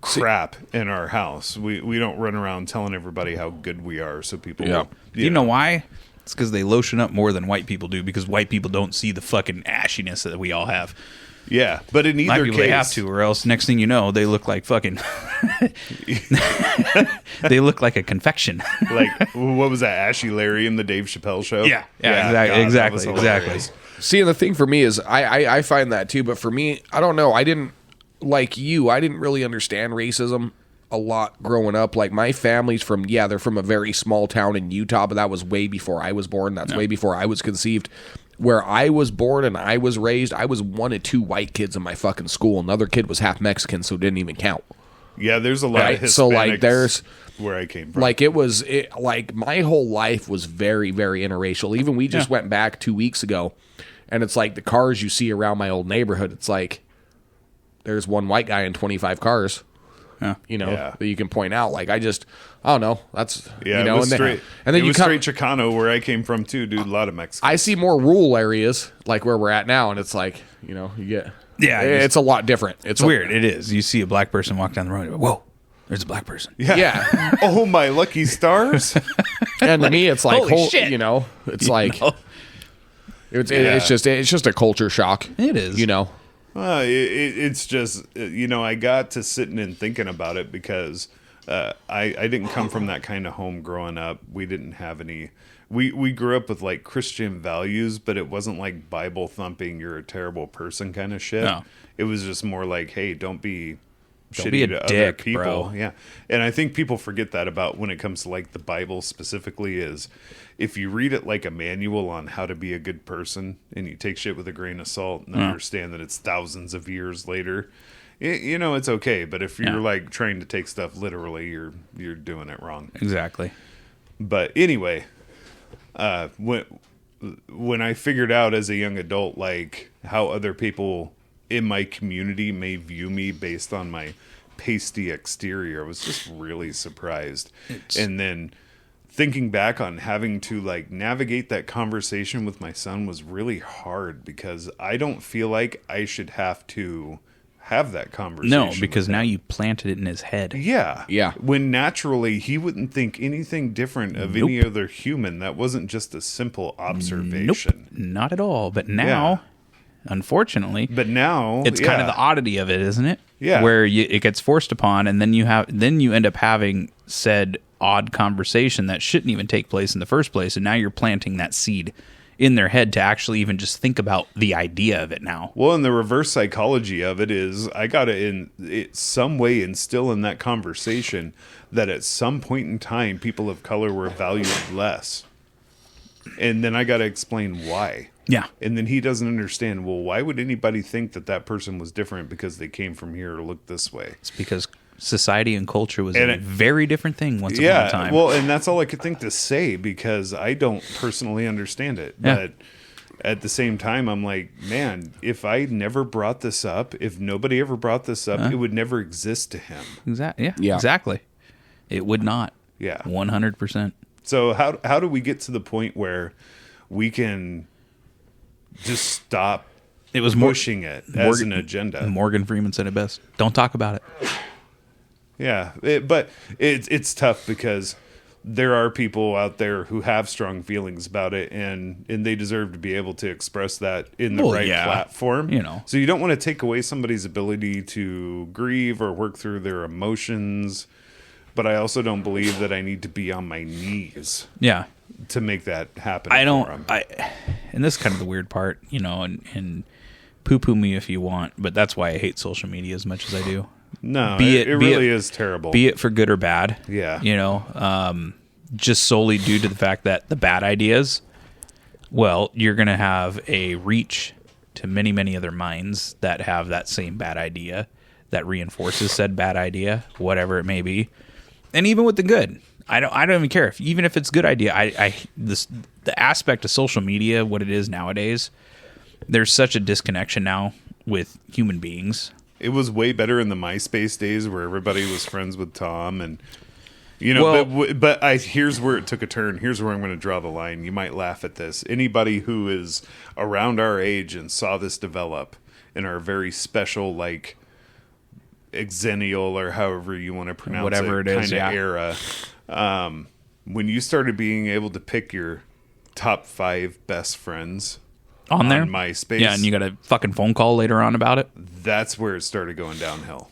crap in our house. We don't run around telling everybody how good we are so people Yeah. will, You know why? It's because they lotion up more than white people do because white people don't see the fucking ashiness that we all have. Yeah, but in Black either people, case, they have to, or else next thing you know, they look like fucking. They look like a confection. like what was that, Ashy Larry in the Dave Chappelle show? Yeah, God, that was exactly. hilarious. see, and the thing for me is, I find that too. But for me, I don't know. I didn't like you. I didn't really understand racism a lot growing up. Like my family's from, they're from a very small town in Utah, but that was way before I was born. That's way before I was conceived. Where I was born and I was raised, I was one of 2 white kids in my fucking school. Another kid was half Mexican, so it didn't even count. Yeah, there's a lot Right, of Hispanics so, like, there's- where I came from. Like like my whole life was very, very interracial. Even we just went back 2 weeks ago, and it's like the cars you see around my old neighborhood. It's like there's one white guy in 25 cars. Yeah. Yeah. That you can point out. Like I don't know. That's Yeah, you know, it was and straight. and then it you was come. straight Chicano, where I came from too, dude. A lot of Mexicans. I see more rural areas like where we're at now, and it's like you get. Yeah, it's a lot different. It's weird. It is. You see a black person walk down the road. You go, whoa, there's a black person. Yeah. Oh my lucky stars! And to me, it's like holy shit. it's like know? it's just a culture shock. It is. It's just I got to sitting and thinking about it because I didn't come from that kind of home growing up. We didn't have any. We grew up with like Christian values, but it wasn't like Bible thumping, you're a terrible person kind of shit. No. It was just more like, hey, don't be shitty be a to other dick, people. bro. Yeah. And I think people forget that about when it comes to like the Bible specifically is if you read it like a manual on how to be a good person and you take shit with a grain of salt and understand that it's thousands of years later, it's okay. But if you're like trying to take stuff literally, you're doing it wrong. Exactly. But anyway, when when I figured out as a young adult, like how other people in my community may view me based on my pasty exterior, I was just really surprised. And then thinking back on having to like navigate that conversation with my son was really hard, because I don't feel like I should have to have that conversation. No, because now you planted it in his head. Yeah. Yeah. When naturally he wouldn't think anything different of any other human. That wasn't just a simple observation. Nope, not at all. But now, unfortunately, it's kind of the oddity of it, isn't it? Yeah. Where it gets forced upon, and then you end up having said odd conversation that shouldn't even take place in the first place, and now you're planting that seed in their head to actually even just think about the idea of it now. Well, and the reverse psychology of it is I got to in some way instill in that conversation that at some point in time people of color were valued less. And then I got to explain why. Yeah. And then he doesn't understand, well, why would anybody think that that person was different because they came from here or looked this way? It's because society and culture was a very different thing once upon a time. Well, and that's all I could think to say, because I don't personally understand it. Yeah. But at the same time, I'm like, man, if I never brought this up, if nobody ever brought this up, it would never exist to him. Exactly. Yeah. Exactly. It would not. Yeah. 100%. So how do we get to the point where we can just stop It was pushing it as an agenda? Morgan Freeman said it best. Don't talk about it. Yeah, but it's tough, because there are people out there who have strong feelings about it, and they deserve to be able to express that in the right platform. You know. So you don't want to take away somebody's ability to grieve or work through their emotions, but I also don't believe that I need to be on my knees Yeah. to make that happen. I for don't. 'em. And this is kind of the weird part, and poo-poo me if you want, but that's why I hate social media as much as I do. No, it really is terrible. Be it for good or bad. Yeah. Just solely due to the fact that the bad ideas, well, you're going to have a reach to many, many other minds that have that same bad idea that reinforces said bad idea, whatever it may be. And even with the good, I don't even care even if it's a good idea. The aspect of social media, what it is nowadays, there's such a disconnection now with human beings. It was way better in the MySpace days where everybody was friends with Tom, and but here's where it took a turn. Here's where I'm going to draw the line. You might laugh at this. Anybody who is around our age and saw this develop in our very special, like, exennial, or however you want to pronounce whatever it is, kind of era, when you started being able to pick your top 5 best friends on there, MySpace, yeah, and you got a fucking phone call later on about it. That's where it started going downhill.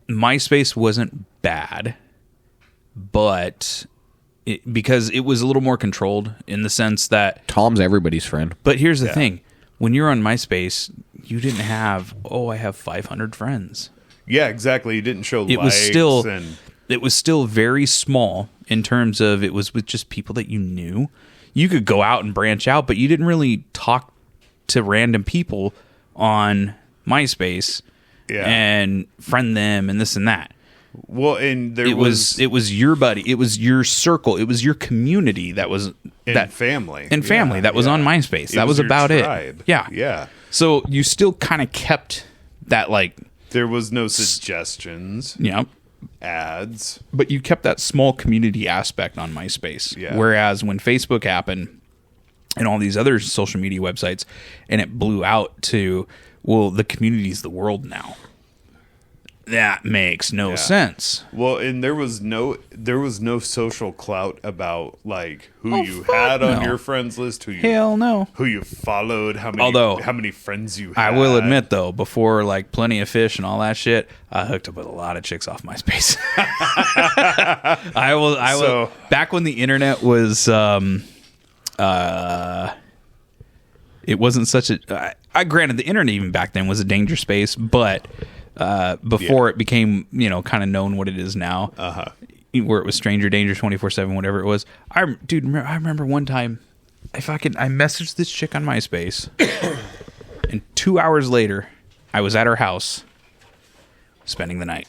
MySpace wasn't bad, but because it was a little more controlled in the sense that Tom's everybody's friend. But here's the thing: when you're on MySpace, you didn't have I have 500 friends. Yeah, exactly. You didn't show It likes it was still very small in terms of it was with just people that you knew. You could go out and branch out, but you didn't really talk to random people on MySpace and friend them and this and that. Well, and it was your buddy, it was your circle, it was your community that was family that was on MySpace. That was about tribe. it. Yeah, yeah. So you still kind of kept that, like, there was no suggestions. Yeah. Ads, but you kept that small community aspect on MySpace. Yeah. Whereas when Facebook happened and all these other social media websites, and it blew out to, well, the community's the world now. That makes no sense. Well, and there was no social clout about, like, who you had on your friends list, who you followed, how many friends you had. I will admit, though, before, like, Plenty of Fish and all that shit, I hooked up with a lot of chicks off MySpace. I will. Back when the internet was, it wasn't such a. Granted, the internet even back then was a danger space, but. Before it became, kind of known what it is now, where it was stranger danger 24/7, whatever it was. I remember one time, I messaged this chick on MySpace, and 2 hours later, I was at her house, spending the night.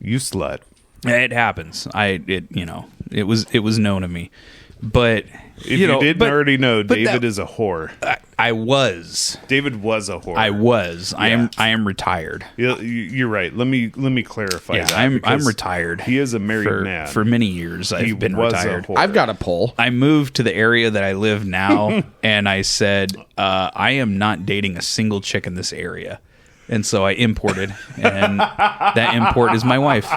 You slut. It happens. It was known of me. But If you didn't already know, David is a whore. I was. David was a whore. I was. Yeah. I am retired. You're right. Let me clarify Yeah, that. I'm because retired. He is a married man. For many years, I've been was a retired. whore. I've got a poll. I moved to the area that I live now, and I said, I am not dating a single chick in this area. And so I imported, and that import is my wife.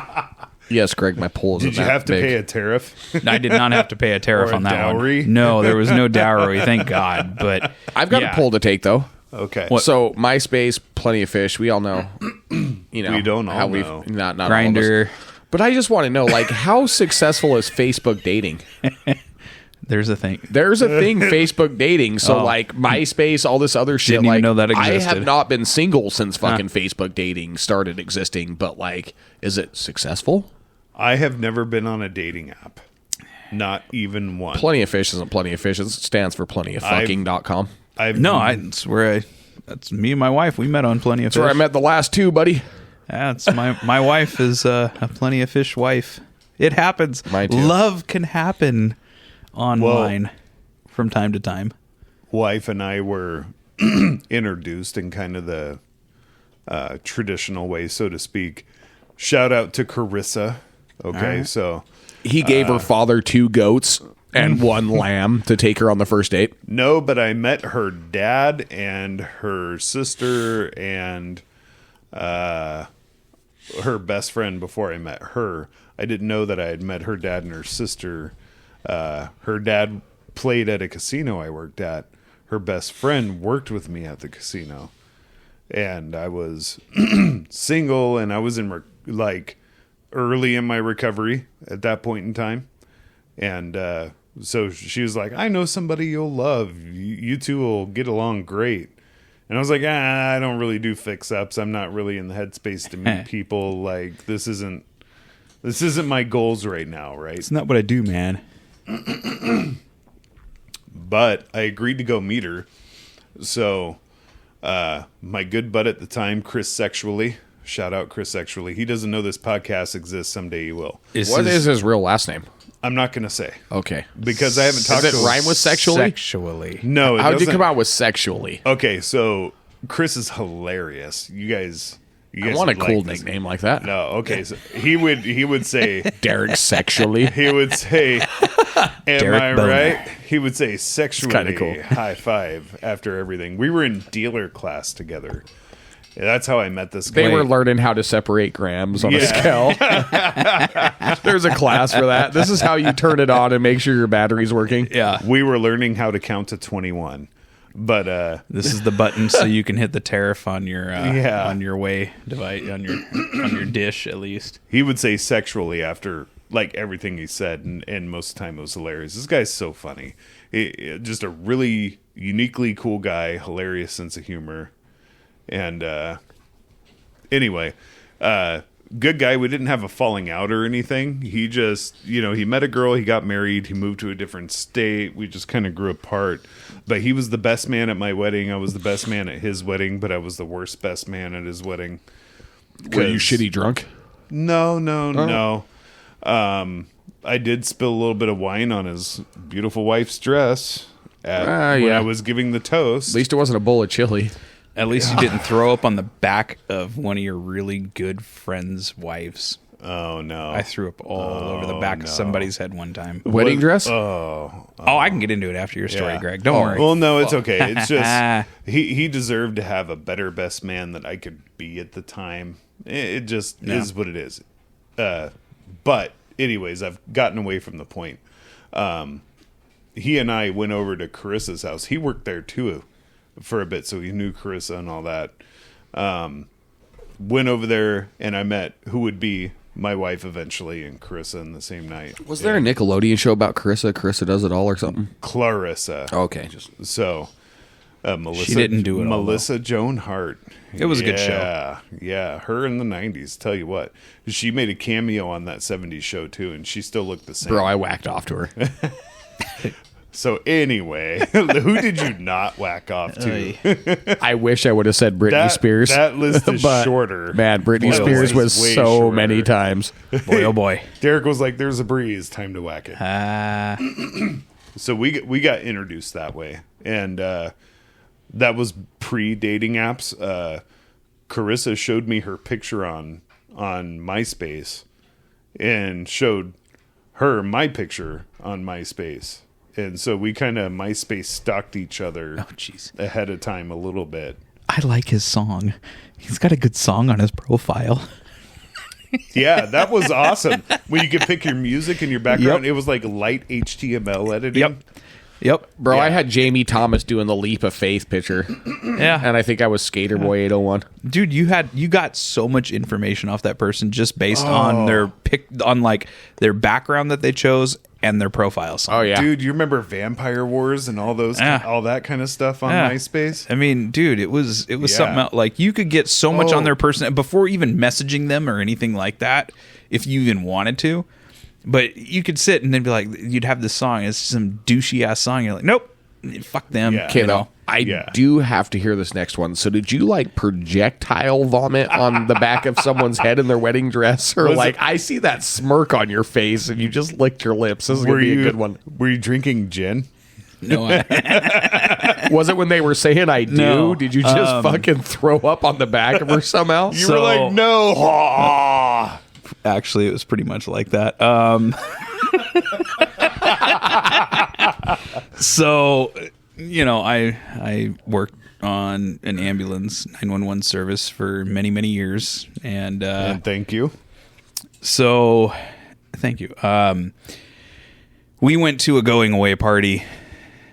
Yes, Greg, my poll is Did you have to pay a tariff? I did not have to pay a tariff Or a on that dowry? one. No, there was no dowry, thank God. But I've got a poll to take, though. Okay. So MySpace, Plenty of Fish. We all know. You know, We don't all how we've know. not all of us. Grindr. But I just want to know, like, how successful is Facebook dating? There's a thing. There's a thing, Facebook dating. So, like, MySpace, all this other shit. Didn't even like, know that I existed. have not been single since fucking Facebook dating started existing. But, like, is it successful? I have never been on a dating app. Not even one. Plenty of Fish isn't Plenty of Fish. It stands for plentyoffucking.com. That's me and my wife. We met on Plenty of That's where I Fish. met the last two, buddy. That's my wife is a Plenty of Fish wife. It happens. Mine too. Love can happen online from time to time. Wife and I were introduced in kind of the traditional way, so to speak. Shout out to Carissa. Okay, right. so He gave her father 2 goats and 1 lamb to take her on the first date. no, but I met her dad and her sister and her best friend before I met her. I didn't know that I had met her dad and her sister. Her dad played at a casino I worked at. Her best friend worked with me at the casino. And I was single, and I was in early in my recovery at that point in time. And so she was like, I know somebody you'll love. You two will get along great. And I was like, I don't really do fix-ups. I'm not really in the headspace to meet people. Like, this isn't my goals right now, right? It's not what I do, man. But I agreed to go meet her. So my good bud at the time, Chris Sexually, shout out Chris Sexually. He doesn't know this podcast exists. Someday he will. What is his real last name? I'm not going to say. Okay. Because I haven't talked Does to it him. rhyme with sexually? Sexually. No, it How'd you doesn't. come out with sexually? Okay, so Chris is hilarious. You guys I want a would cool like this. nickname like that. No, okay. So he would say Derek sexually. he would say, "Am Derek I Boner. right?" He would say sexually kinda cool. high five after everything. We were in dealer class together. Yeah, that's how I met this guy. They were learning how to separate grams on a scale. There's a class for that. This is how you turn it on and make sure your battery's working. Yeah. We were learning how to count to 21. But This is the button so you can hit the tariff on your Yeah. on your way device on your dish at least. he would say sexually after like everything he said, and most of the time it was hilarious. This guy's so funny. Just a really uniquely cool guy, hilarious sense of humor. And anyway, good guy. We didn't have a falling out or anything. He just, he met a girl, he got married, he moved to a different state. We just kind of grew apart. But he was the best man at my wedding. I was the best man at his wedding, but I was the worst best man at his wedding. Were you 'Cause- shitty drunk? No. I did spill a little bit of wine on his beautiful wife's dress when yeah. I was giving the toast. At least it wasn't a bowl of chili. At least you didn't throw up on the back of one of your really good friends' wives. Oh no! I threw up all over the back of somebody's head one time. Wedding dress? Oh, I can get into it after your story, Yeah. Greg. Don't worry. Well, no, it's okay. It's just he deserved to have a better best man that I could be at the time. It just is what it is. But anyways, I've gotten away from the point. He and I went over to Carissa's house. He worked there too for a bit, so he knew Carissa and all that. Went over there, and I met who would be my wife eventually and Carissa in the same night. Was there a Nickelodeon show about Carissa? Carissa Does It All or something? Clarissa. Okay. So, Melissa. She didn't do it all, Melissa Joan Hart. It was a good show. Yeah, her in the 90s. Tell you what, she made a cameo on that 70s show too, and she still looked the same. Bro, I whacked off to her. So anyway, who did you not whack off to? I wish I would have said Britney Spears. That list is but, shorter. Man, Britney That Spears list was is way so shorter. many times. Boy, oh boy. Derek was like, "There's a breeze. Time to whack it." So we got introduced that way, and that was pre-dating apps. Carissa showed me her picture on MySpace, and showed her my picture on MySpace, and so we kind of MySpace stalked each other. Oh, jeez. Ahead of time a little bit. I like his song. He's got a good song on his profile. Yeah, that was awesome. When you could pick your music in your background, Yep. It was like light HTML editing. Yep. Bro, I Yeah. had Jamie Thomas doing the Leap of Faith picture. Yeah. And I think I was Skater Boy 801. Dude, you got so much information off that person just based on their like their background that they chose and their profile song. Oh, yeah. Dude, you remember Vampire Wars and all those, Yeah. all that kind of stuff on Yeah. MySpace? I mean, dude, it was Yeah. something else. Like you could get so much Oh. on their person before even messaging them or anything like that, if you even wanted to. But you could sit and then be like, you'd have this song, it's some douchey ass song. You're like, nope, fuck them. Yeah. Okay, You know? I Yeah. do have to hear this next one. So, did you like projectile vomit on the back of someone's head in their wedding dress, or Was like it- I see that smirk on your face and you just licked your lips? This is gonna be a good one. Were you drinking gin? No, Was it when they were saying "I do"? No. Did you just fucking throw up on the back of her somehow? You were like, no. Ah. actually, it was pretty much like that. So, you know, I worked on an ambulance 911 service for many, many years, and And thank you. so thank you. We went to a going away party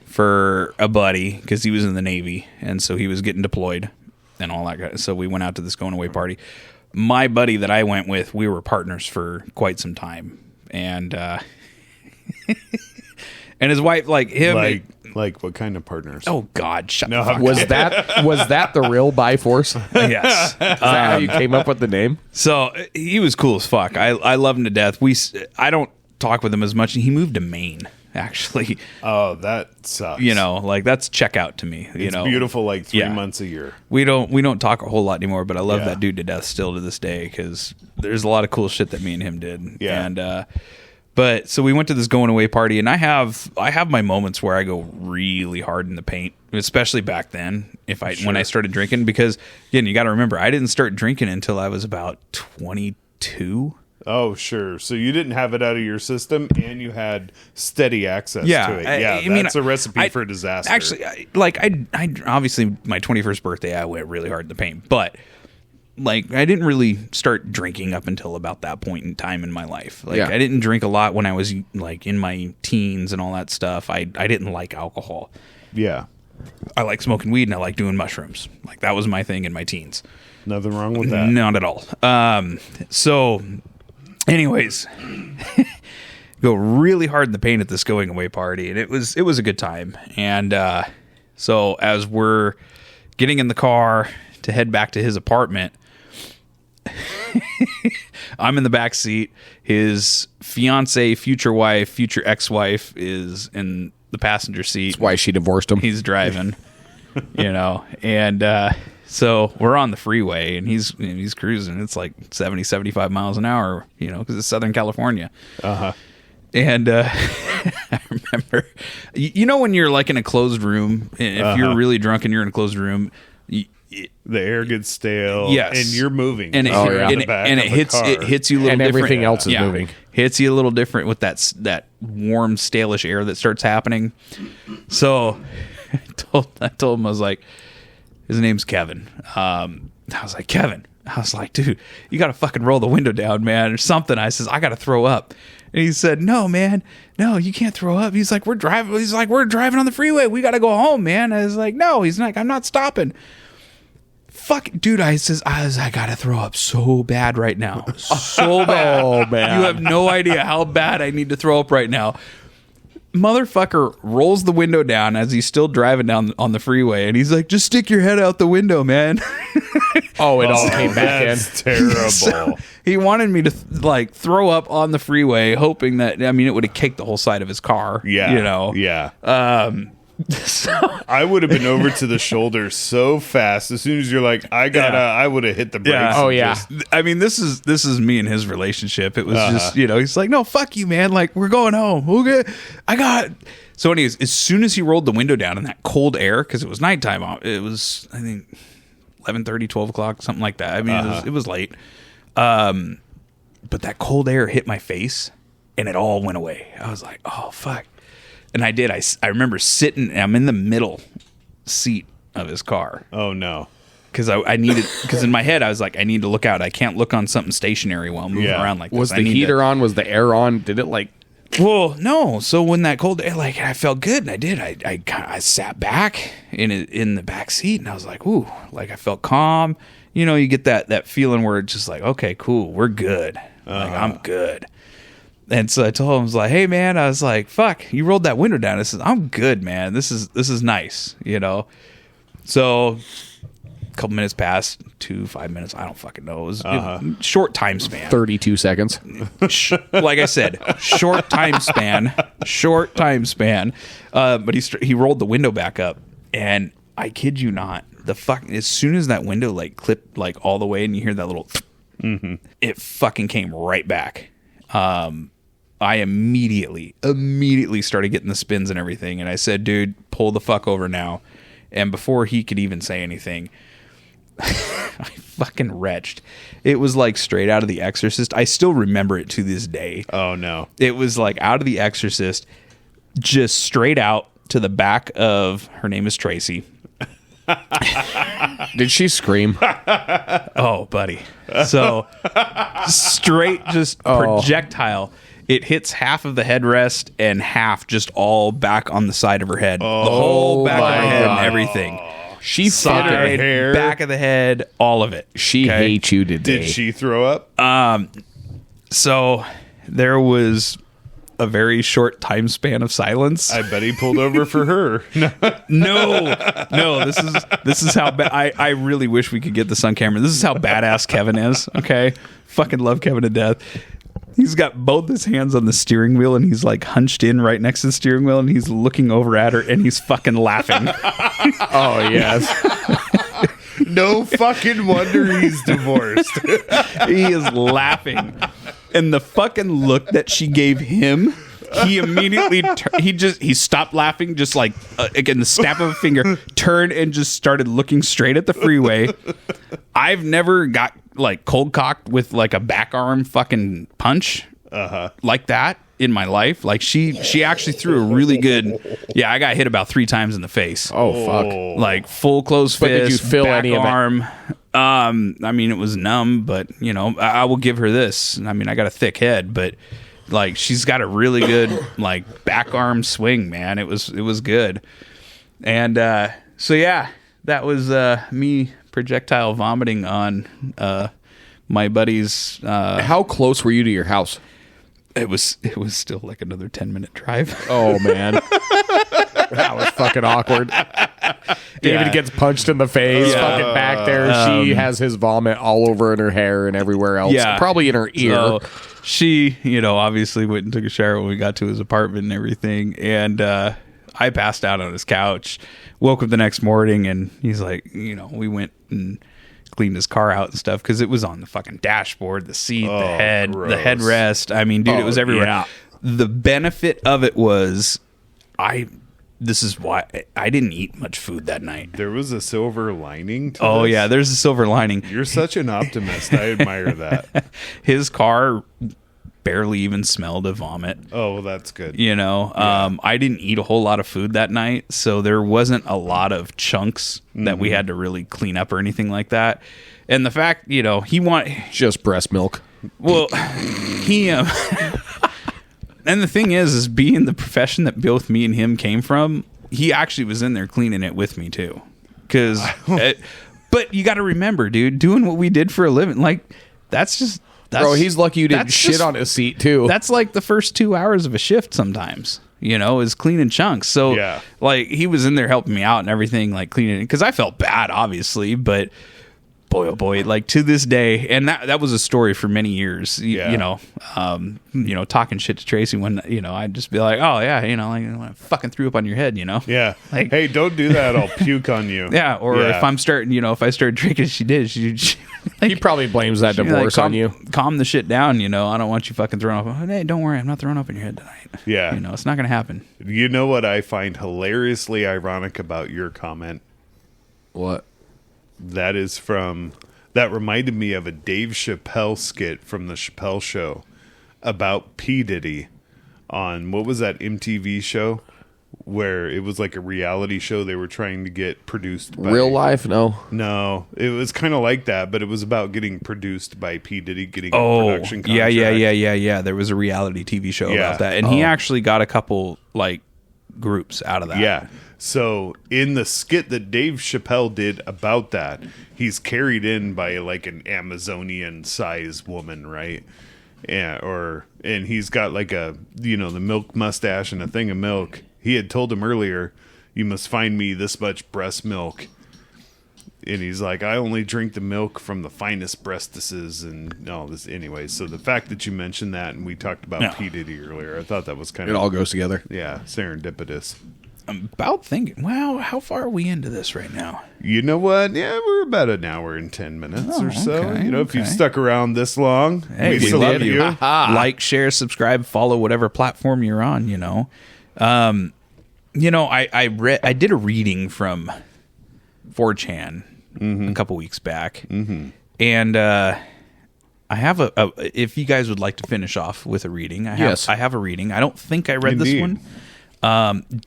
for a buddy because he was in the Navy, and so he was getting deployed and all that. So we went out to this going away party. My buddy that I went with, we were partners for quite some time, and and his wife, like him, Like what kind of partners? oh God, shut No, the fuck Was that the real Biforce? Is up. Yes. that how you came up with the name? So he was cool as fuck. I love him to death. I don't talk with him as much. He moved to Maine, actually. Oh, that sucks. You know, like that's checkout to me. You It's know, beautiful like 3 Yeah. months a year. We don't talk a whole lot anymore, but I love Yeah. that dude to death still to this day because there's a lot of cool shit that me and him did. Yeah. And but so we went to this going away party, and I have my moments where I go really hard in the paint, especially back then. When I started drinking, because again, you got to remember, I didn't start drinking until I was about 22. Oh, sure. So you didn't have it out of your system, and you had steady access Yeah, to it. I Yeah, mean, that's a recipe I- for disaster. Actually, I obviously my 21st birthday, I went really hard in the paint, but like I didn't really start drinking up until about that point in time in my life. Like Yeah. I didn't drink a lot when I was like in my teens and all that stuff. I didn't like alcohol. Yeah, I like smoking weed and I like doing mushrooms. Like that was my thing in my teens. nothing wrong with that. Not at all. So anyways, go really hard in the paint at this going away party, and it was a good time. And so as we're getting in the car to head back to his apartment, I'm in the back seat. His fiance, future wife, future ex-wife is in the passenger seat. Why she divorced him? He's driving, you know, and so we're on the freeway, and he's cruising. It's like 70, 75 miles an hour, you know, because it's Southern California. And I remember, you know, when you're like in a closed room, if you're really drunk and you're in a closed room, The air gets stale. Yes. and you're moving. and it, You're in and, the back and of it the hits car. it hits you a little And different. everything else is moving. Hits you a little different with that warm, stalish air that starts happening. So I told him, I was like, his name's Kevin. I was like, Kevin. I was like, dude, you got to fucking roll the window down, man, or something. I says, I got to throw up. And he said, no, man, no, you can't throw up. He's like, we're driving on the freeway. We got to go home, man. I was like, no, he's like, I'm not stopping. Fuck, dude, I gotta throw up so bad right now. So bad. Oh, man. You have no idea how bad I need to throw up right now. Motherfucker rolls the window down as he's still driving down on the freeway, and he's like, just stick your head out the window, man. Oh, it all came back in. That's terrible. So he wanted me to like throw up on the freeway, hoping that it would have kicked the whole side of his car. Yeah. You know. Yeah. So, I would have been over to the shoulder so fast. As soon as you're like, I would have hit the brakes. Yeah. Oh, and yeah. just- this is me and his relationship. It was just, he's like, no, fuck you, man. Like, we're going home. Okay. So anyways, as soon as he rolled the window down in that cold air, because it was nighttime, it was, I think, 11:30, 12 o'clock, something like that. I mean, it was late. But that cold air hit my face and it all went away. I was like, oh, fuck. And I did. I remember sitting, I'm in the middle seat of his car. Oh, no. Because because in my head, I was like, I need to look out. I can't look on something stationary while moving around like this. Was the heater on? Was the air on? Did it like... Well, no. So when that cold air, like, I felt good, and I did. I sat back in the back seat, and I was like, ooh, like I felt calm. You get that feeling where it's just like, okay, cool, we're good. Like, I'm good. And so I told him, I was like, hey, man, I was like, fuck, you rolled that window down. I said, I'm good, man. This is nice, So a couple minutes passed, 5 minutes. I don't fucking know. It was short time span. 32 seconds. Like I said, short time span. But he rolled the window back up, and I kid you not, as soon as that window like clipped like all the way, and you hear that little, it fucking came right back. I immediately started getting the spins and everything, and I said, dude, pull the fuck over now. And before he could even say anything, I fucking retched. It was like straight out of The Exorcist. I still remember it to this day. Oh, no. It was like out of The Exorcist, just straight out to the back of, her name is Tracy. Did she scream? Oh, buddy. So straight, just projectile. It hits half of the headrest and half just all back on the side of her head. The whole back of her head and everything. She Side, fitted hair. back of the head, all of it. She hates you today. Did she throw up? So there was a very short time span of silence. I bet he pulled over for her. No, this is how I really wish we could get this on camera. This is how badass Kevin is. Okay. Fucking love Kevin to death. He's got both his hands on the steering wheel, and he's like hunched in right next to the steering wheel, and he's looking over at her, and he's fucking laughing. Oh, yes. No fucking wonder he's divorced. He is laughing. And the fucking look that she gave him, he immediately he stopped laughing, just like again the snap of a finger, turned and just started looking straight at the freeway. I've never got like cold cocked with like a back arm fucking punch like that in my life. Like she actually threw a really good. Yeah, I got hit about 3 times in the face. Oh, fuck. Like full closed fist. But did you feel back any of it? arm. I mean, it was numb, but I will give her this. I mean, I got a thick head, but like she's got a really good like back arm swing, man. It was good. And so yeah, that was me projectile vomiting on my buddy's. How close were you to your house? It was still like another 10-minute drive. Oh, man. That was fucking awkward. David Yeah. gets punched in the face, fucking back there. She has his vomit all over in her hair and everywhere else. Yeah. Probably in her ear. So she, obviously went and took a shower when we got to his apartment and everything. And I passed out on his couch, woke up the next morning, and he's like, we went and cleaned his car out and stuff because it was on the fucking dashboard, the seat, the head, gross. the headrest. I mean, dude, it was everywhere. yeah. The benefit of it was this is why I didn't eat much food that night. There was a silver lining to Oh this? yeah, there's a silver lining. You're such an optimist. I admire that. His car barely even smelled of vomit. Oh, well, that's good. I didn't eat a whole lot of food that night, so there wasn't a lot of chunks that we had to really clean up or anything like that. And the fact, Just breast milk. well, he and the thing is being the profession that both me and him came from, he actually was in there cleaning it with me too. But you got to remember, dude, doing what we did for a living, like that's Bro, he's lucky you didn't that's shit just- on his seat, too. That's like the first 2 hours of a shift sometimes, is cleaning chunks. So Yeah. like he was in there helping me out and everything, like cleaning it because I felt bad, obviously, but boy, oh boy, like to this day, and that was a story for many years. Yeah. Talking shit to Tracy when I'd just be like, oh yeah, like I fucking threw up on your head, Yeah. Like- hey, don't do that. I'll puke on you. yeah. Or if I'm starting, if I started drinking, she He probably blames that she'd be divorce like, on you. Calm the shit down. I don't want you fucking throwing up. Hey, don't worry, I'm not throwing up in your head tonight. Yeah. It's not gonna happen. You know what I find hilariously ironic about your comment? What? That reminded me of a Dave Chappelle skit from the Chappelle Show about P. Diddy on, what was that MTV show? Where it was like a reality show they were trying to get produced by... Real life? No. No, it was kind of like that, but it was about getting produced by P. Diddy, getting a Oh, production contract. yeah. There was a reality TV show Yeah. about that, and he actually got a couple like groups out of that. Yeah. So in the skit that Dave Chappelle did about that, he's carried in by like an Amazonian size woman, right? Yeah, and he's got like the milk mustache and a thing of milk. He had told him earlier, you must find me this much breast milk. And he's like, I only drink the milk from the finest breastises and all this anyway. So the fact that you mentioned that and we talked about P. Diddy earlier, I thought that was kind It of all goes together. serendipitous. I'm about thinking, wow, how far are we into this right now? You know what? Yeah, we're about an hour and 10 minutes or so. okay, If you've okay. stuck around this long, Hey, we we salute love you. you. Like, share, subscribe, follow whatever platform you're on. I did a reading from 4chan a couple weeks back, and I have a. If you guys would like to finish off with a reading, I have a reading. I don't think I read Indeed. this one.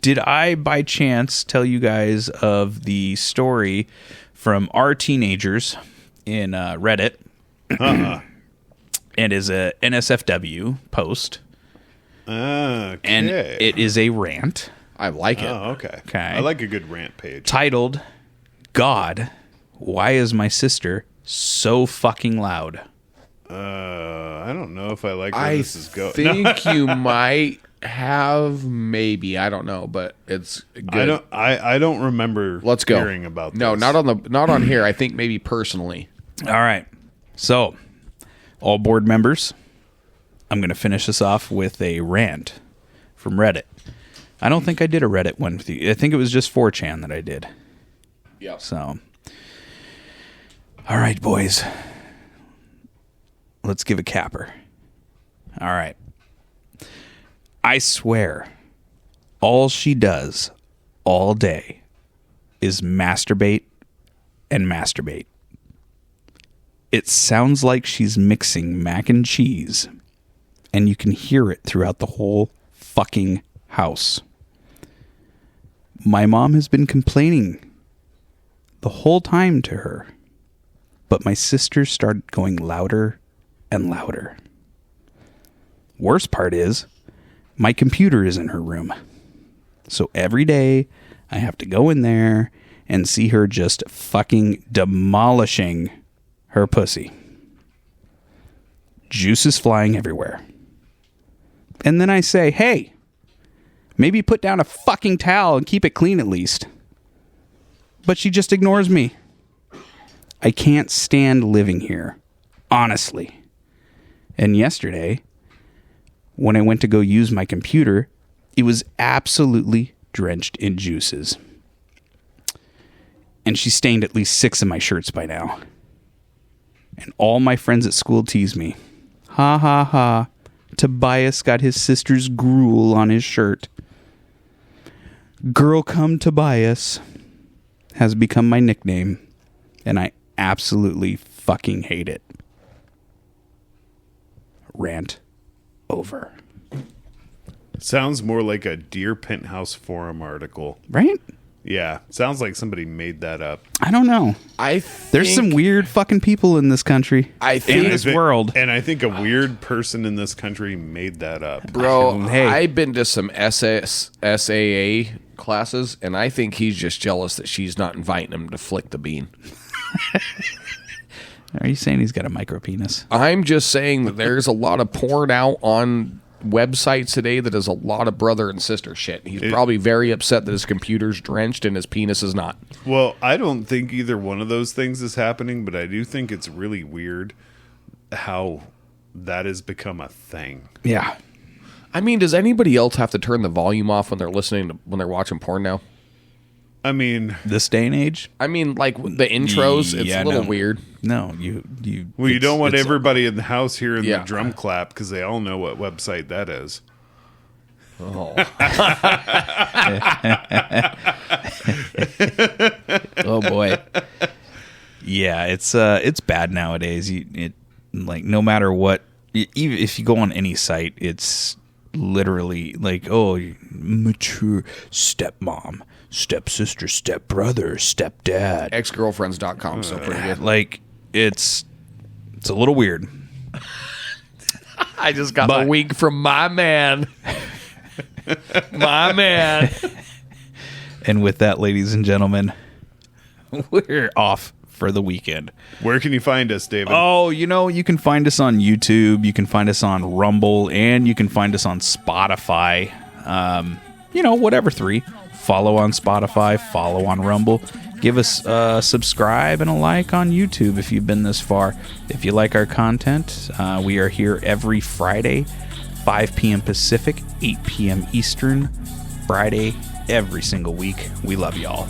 Did I by chance tell you guys of the story from our teenagers in Reddit? And is a NSFW post, Okay. and it is a rant I like it. Oh, okay. Okay. I like a good rant page. titled "God, why is my sister so fucking loud?" I don't know if I like where I this is going. think you might have, maybe, I don't know, but it's good. I don't remember Let's go. hearing about No, this. not on here. I think maybe personally. All right, so all board members, I'm going to finish this off with a rant from Reddit. I don't think I did a Reddit one with you. I think it was just 4chan that I did. Yeah. So, all right, boys. Let's give a capper. All right. I swear, all she does all day is masturbate and masturbate. It sounds like she's mixing mac and cheese, and you can hear it throughout the whole fucking house. My mom has been complaining the whole time to her, but my sister started going louder and louder. Worst part is, my computer is in her room. So every day, I have to go in there and see her just fucking demolishing her pussy. Juice is flying everywhere. And then I say, hey, maybe put down a fucking towel and keep it clean at least. But she just ignores me. I can't stand living here, honestly. And yesterday, when I went to go use my computer, it was absolutely drenched in juices. And she stained at least 6 of my shirts by now. And all my friends at school tease me. Ha ha ha. Tobias got his sister's gruel on his shirt. Girl come Tobias has become my nickname. And I absolutely fucking hate it. Rant over. Sounds more like a Dear Penthouse Forum article. Right? Yeah. Sounds like somebody made that up. I don't know. There's some weird fucking people in this country. I in think- this world. And I think a weird person in this country made that up. Bro, Hey. I've been to some SAA classes, and I think he's just jealous that she's not inviting him to flick the bean. Are you saying he's got a micro penis? I'm just saying that there's a lot of porn out on websites today that does a lot of brother and sister shit. He's probably very upset that his computer's drenched and his penis is not. Well, I don't think either one of those things is happening, but I do think it's really weird how that has become a thing. Yeah. I mean, does anybody else have to turn the volume off when they're when they're watching porn now? I mean, This day and age? I mean, like the intros, it's a little weird. No, you don't want it's- everybody in the house hearing Yeah. the drum clap because they all know what website that is. Oh. Oh boy. Yeah, it's bad nowadays. Like no matter what, even if you go on any site, it's literally like, oh, mature stepmom, stepsister, stepbrother, stepdad. Exgirlfriends.com, so pretty good. Like it's a little weird. I just got But- the wink from my man. My man. And with that, ladies and gentlemen, we're off for the weekend. Where can you find us, David? Oh, you can find us on YouTube, you can find us on Rumble, and you can find us on Spotify. Whatever three. Follow on Spotify, follow on Rumble. Give us a subscribe and a like on YouTube if you've been this far. If you like our content, we are here every Friday, 5 p.m. Pacific, 8 p.m. Eastern, Friday, every single week. We love y'all.